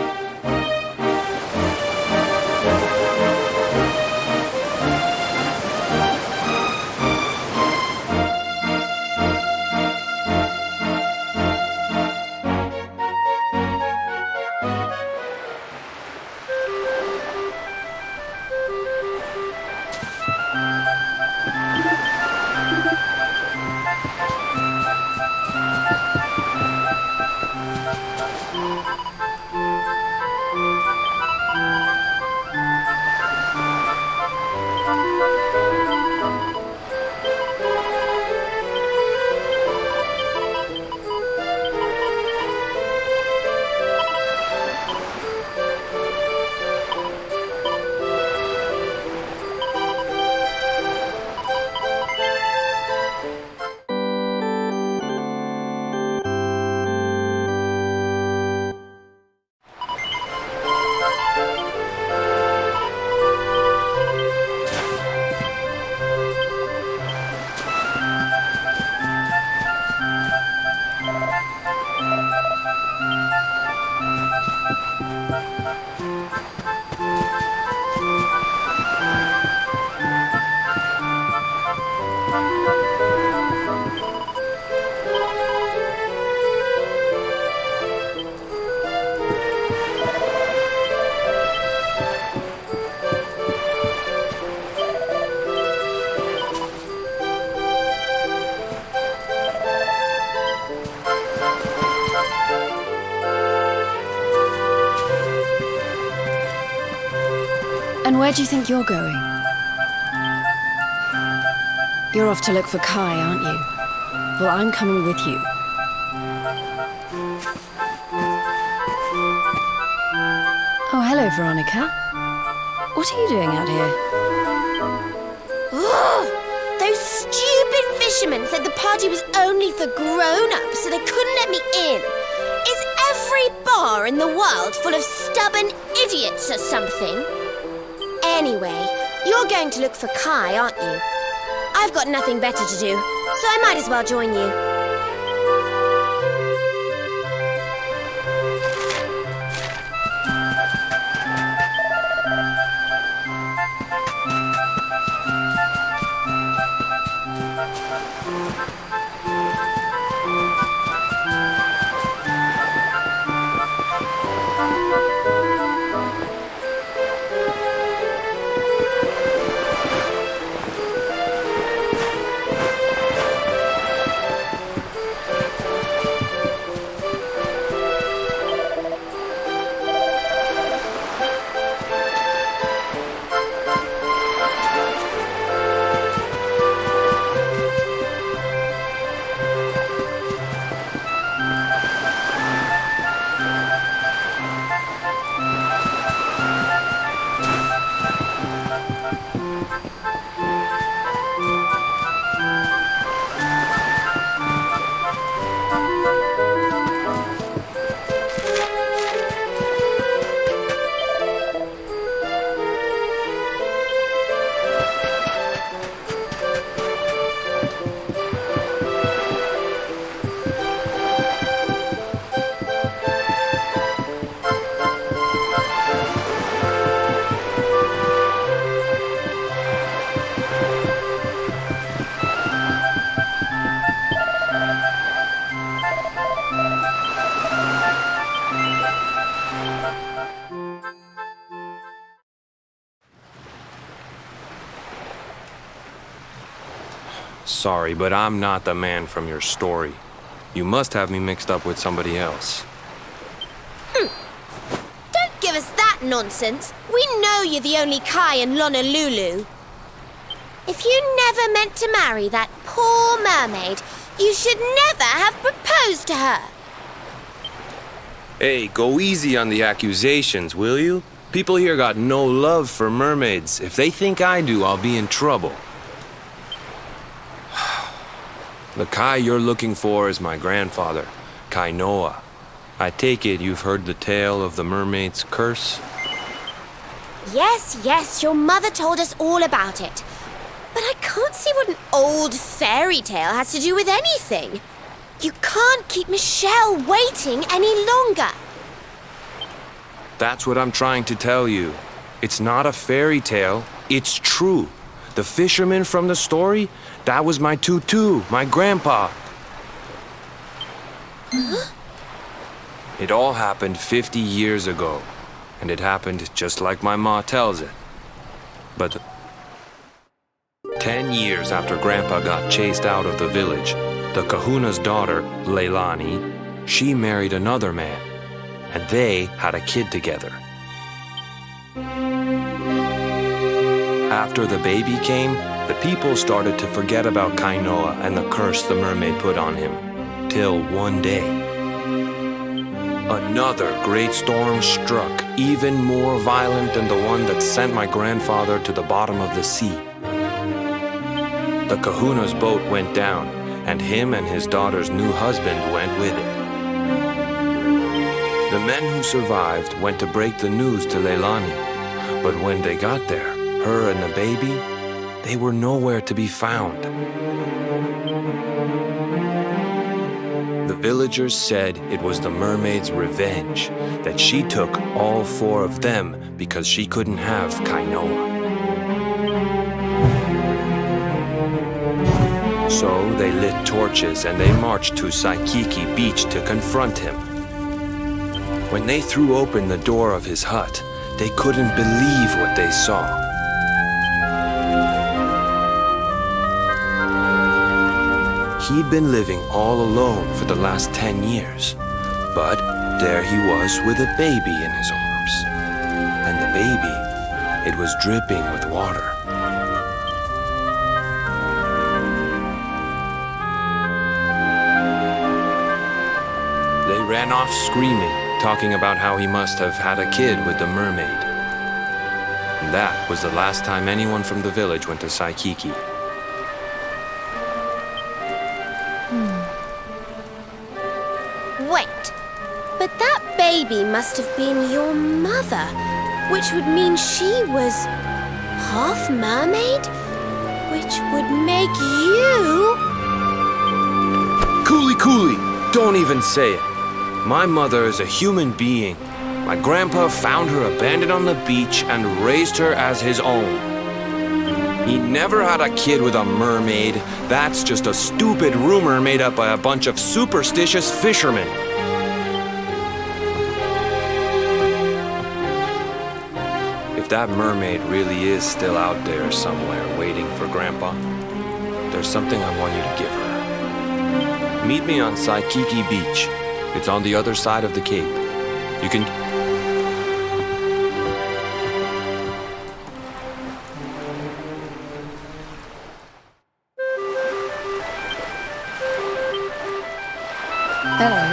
And where do you think you're going? You're off to look for Kai, aren't you? Well, I'm coming with you. Oh, hello, Veronica. What are you doing out here? Those stupid fishermen said the party was only for grown-ups, so they couldn't let me in. Is every bar in the world full of stubborn idiots or something? Anyway, you're going to look for Kai, aren't you? I've got nothing better to do, so I might as well join you. Sorry, but I'm not the man from your story. You must have me mixed up with somebody else. Don't give us that nonsense. We know you're the only Kai in Honolulu. If you never meant to marry that poor mermaid, you should never have proposed to her. Hey, go easy on the accusations, will you? People here got no love for mermaids. If they think I do, I'll be in trouble. The Kai you're looking for is my grandfather, Kainoa. I take it you've heard the tale of the mermaid's curse? Yes, your mother told us all about it. But I can't see what an old fairy tale has to do with anything. You can't keep Michelle waiting any longer. That's what I'm trying to tell you. It's not a fairy tale, it's true. The fisherman from the story, that was my tutu, my grandpa. Huh? It all happened 50 years ago, and it happened just like my ma tells it. But 10 years after Grandpa got chased out of the village, the kahuna's daughter, Leilani, she married another man, and they had a kid together. After the baby came, the people started to forget about Kainoa and the curse the mermaid put on him, till one day, another great storm struck, even more violent than the one that sent my grandfather to the bottom of the sea. The kahuna's boat went down, and him and his daughter's new husband went with it. The men who survived went to break the news to Leilani, but when they got there, her and the baby, they were nowhere to be found. The villagers said it was the mermaid's revenge, that she took all 4 of them because she couldn't have Kainoa. So they lit torches and they marched to Saikiki Beach to confront him. When they threw open the door of his hut, they couldn't believe what they saw. He'd been living all alone for the last 10 years, but there he was with a baby in his arms. And the baby, it was dripping with water. They ran off screaming, talking about how he must have had a kid with the mermaid. And that was the last time anyone from the village went to Saikiki. Wait, but that baby must have been your mother, which would mean she was half mermaid, which would make you... Cooley, don't even say it. My mother is a human being. My grandpa found her abandoned on the beach and raised her as his own. He never had a kid with a mermaid. That's just a stupid rumor made up by a bunch of superstitious fishermen. If that mermaid really is still out there somewhere waiting for Grandpa, there's something I want you to give her. Meet me on Saikiki Beach. It's on the other side of the cape. You can... Hello.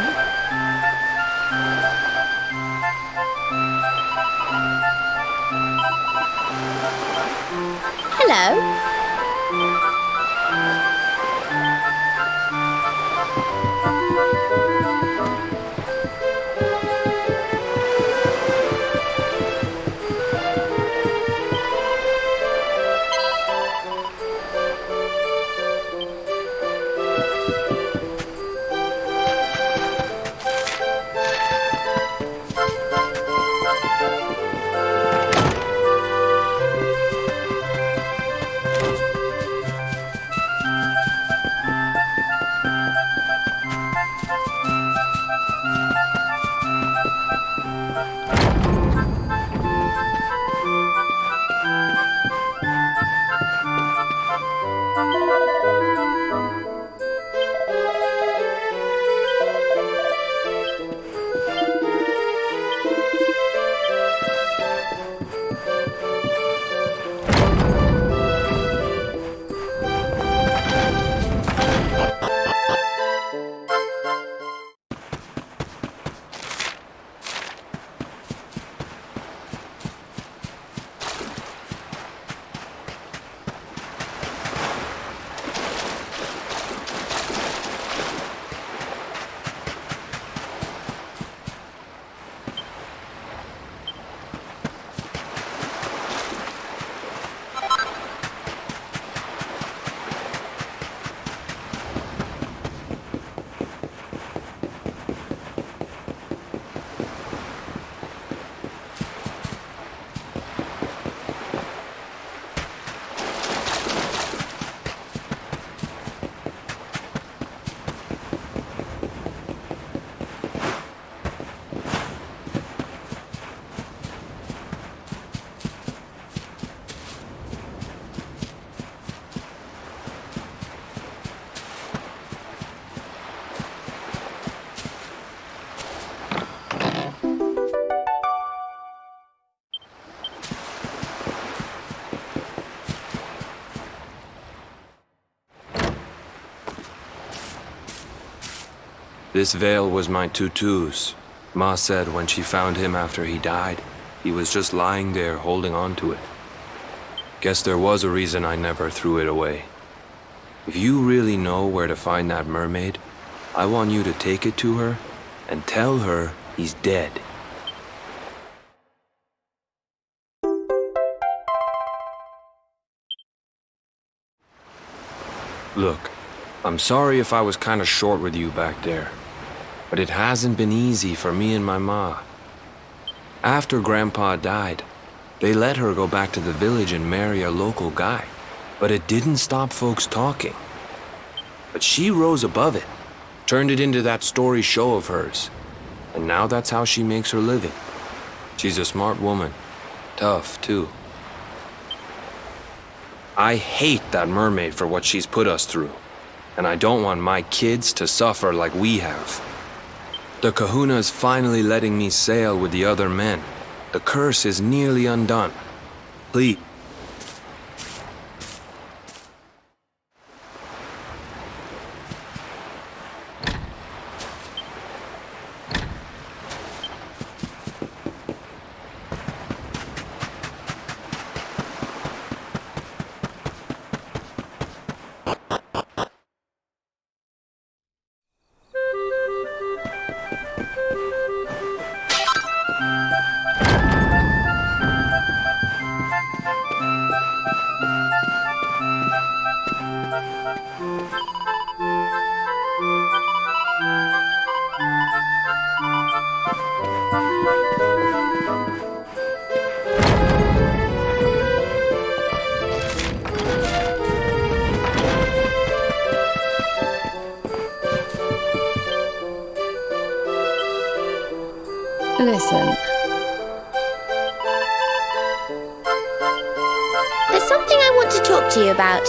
Hello? This veil was my tutu's. Ma said when she found him after he died, he was just lying there holding on to it. Guess there was a reason I never threw it away. If you really know where to find that mermaid, I want you to take it to her and tell her he's dead. Look, I'm sorry if I was kinda short with you back there, but it hasn't been easy for me and my ma. After Grandpa died, they let her go back to the village and marry a local guy, but it didn't stop folks talking. But she rose above it, turned it into that story show of hers, and now that's how she makes her living. She's a smart woman, tough too. I hate that mermaid for what she's put us through, and I don't want my kids to suffer like we have. The kahuna's finally letting me sail with the other men. The curse is nearly undone. Please. Listen. There's something I want to talk to you about.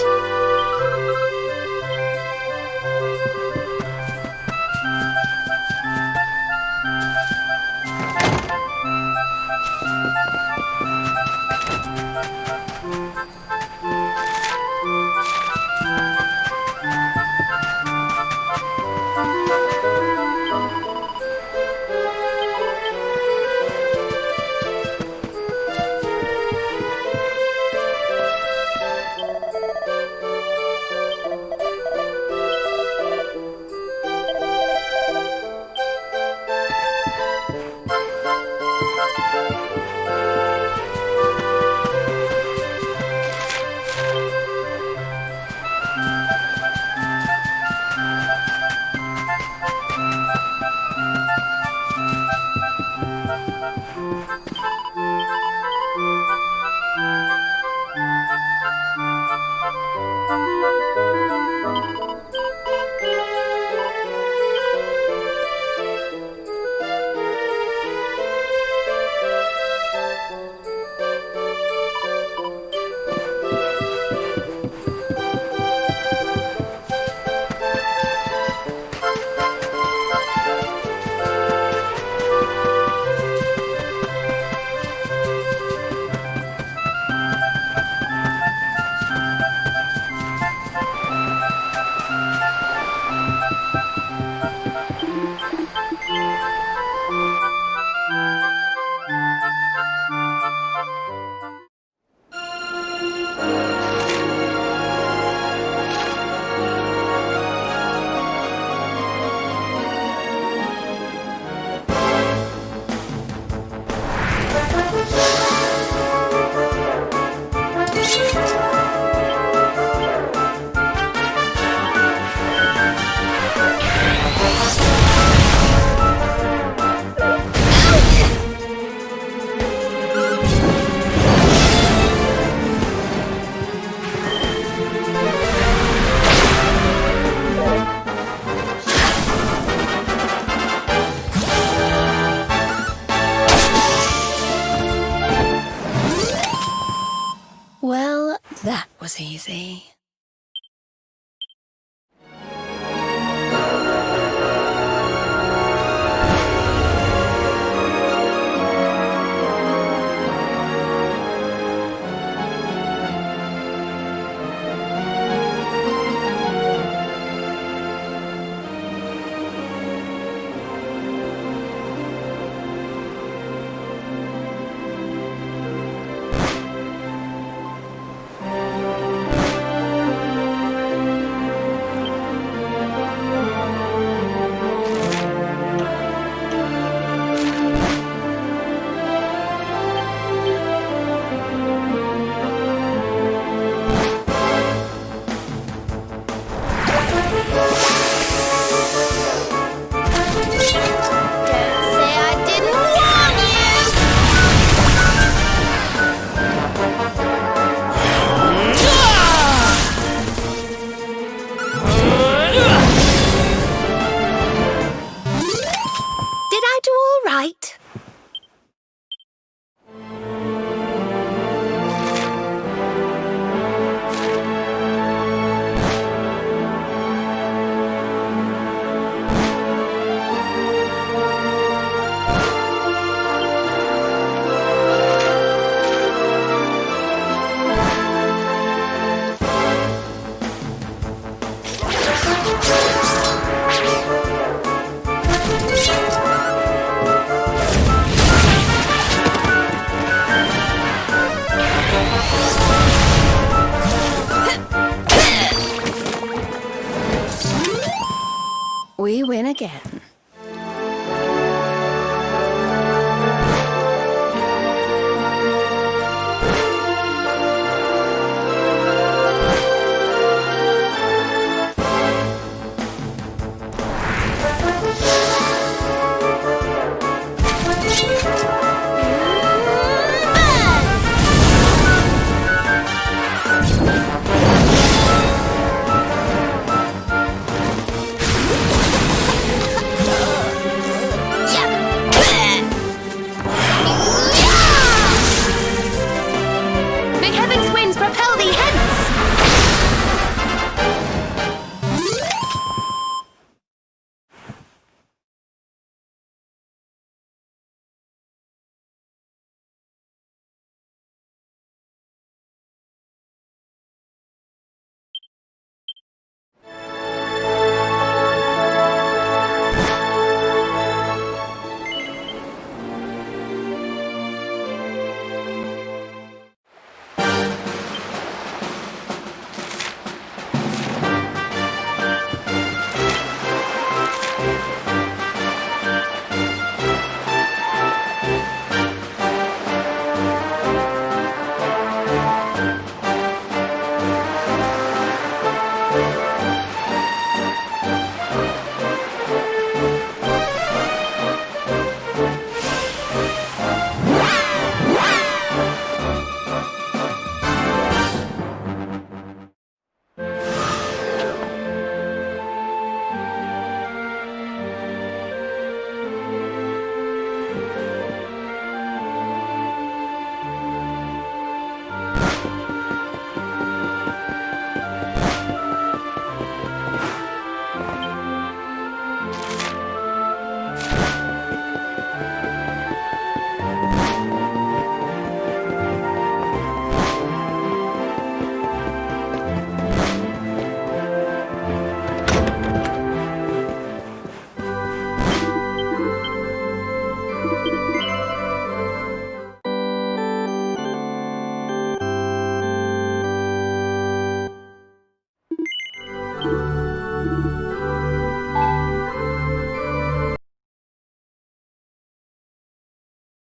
Well, that was easy.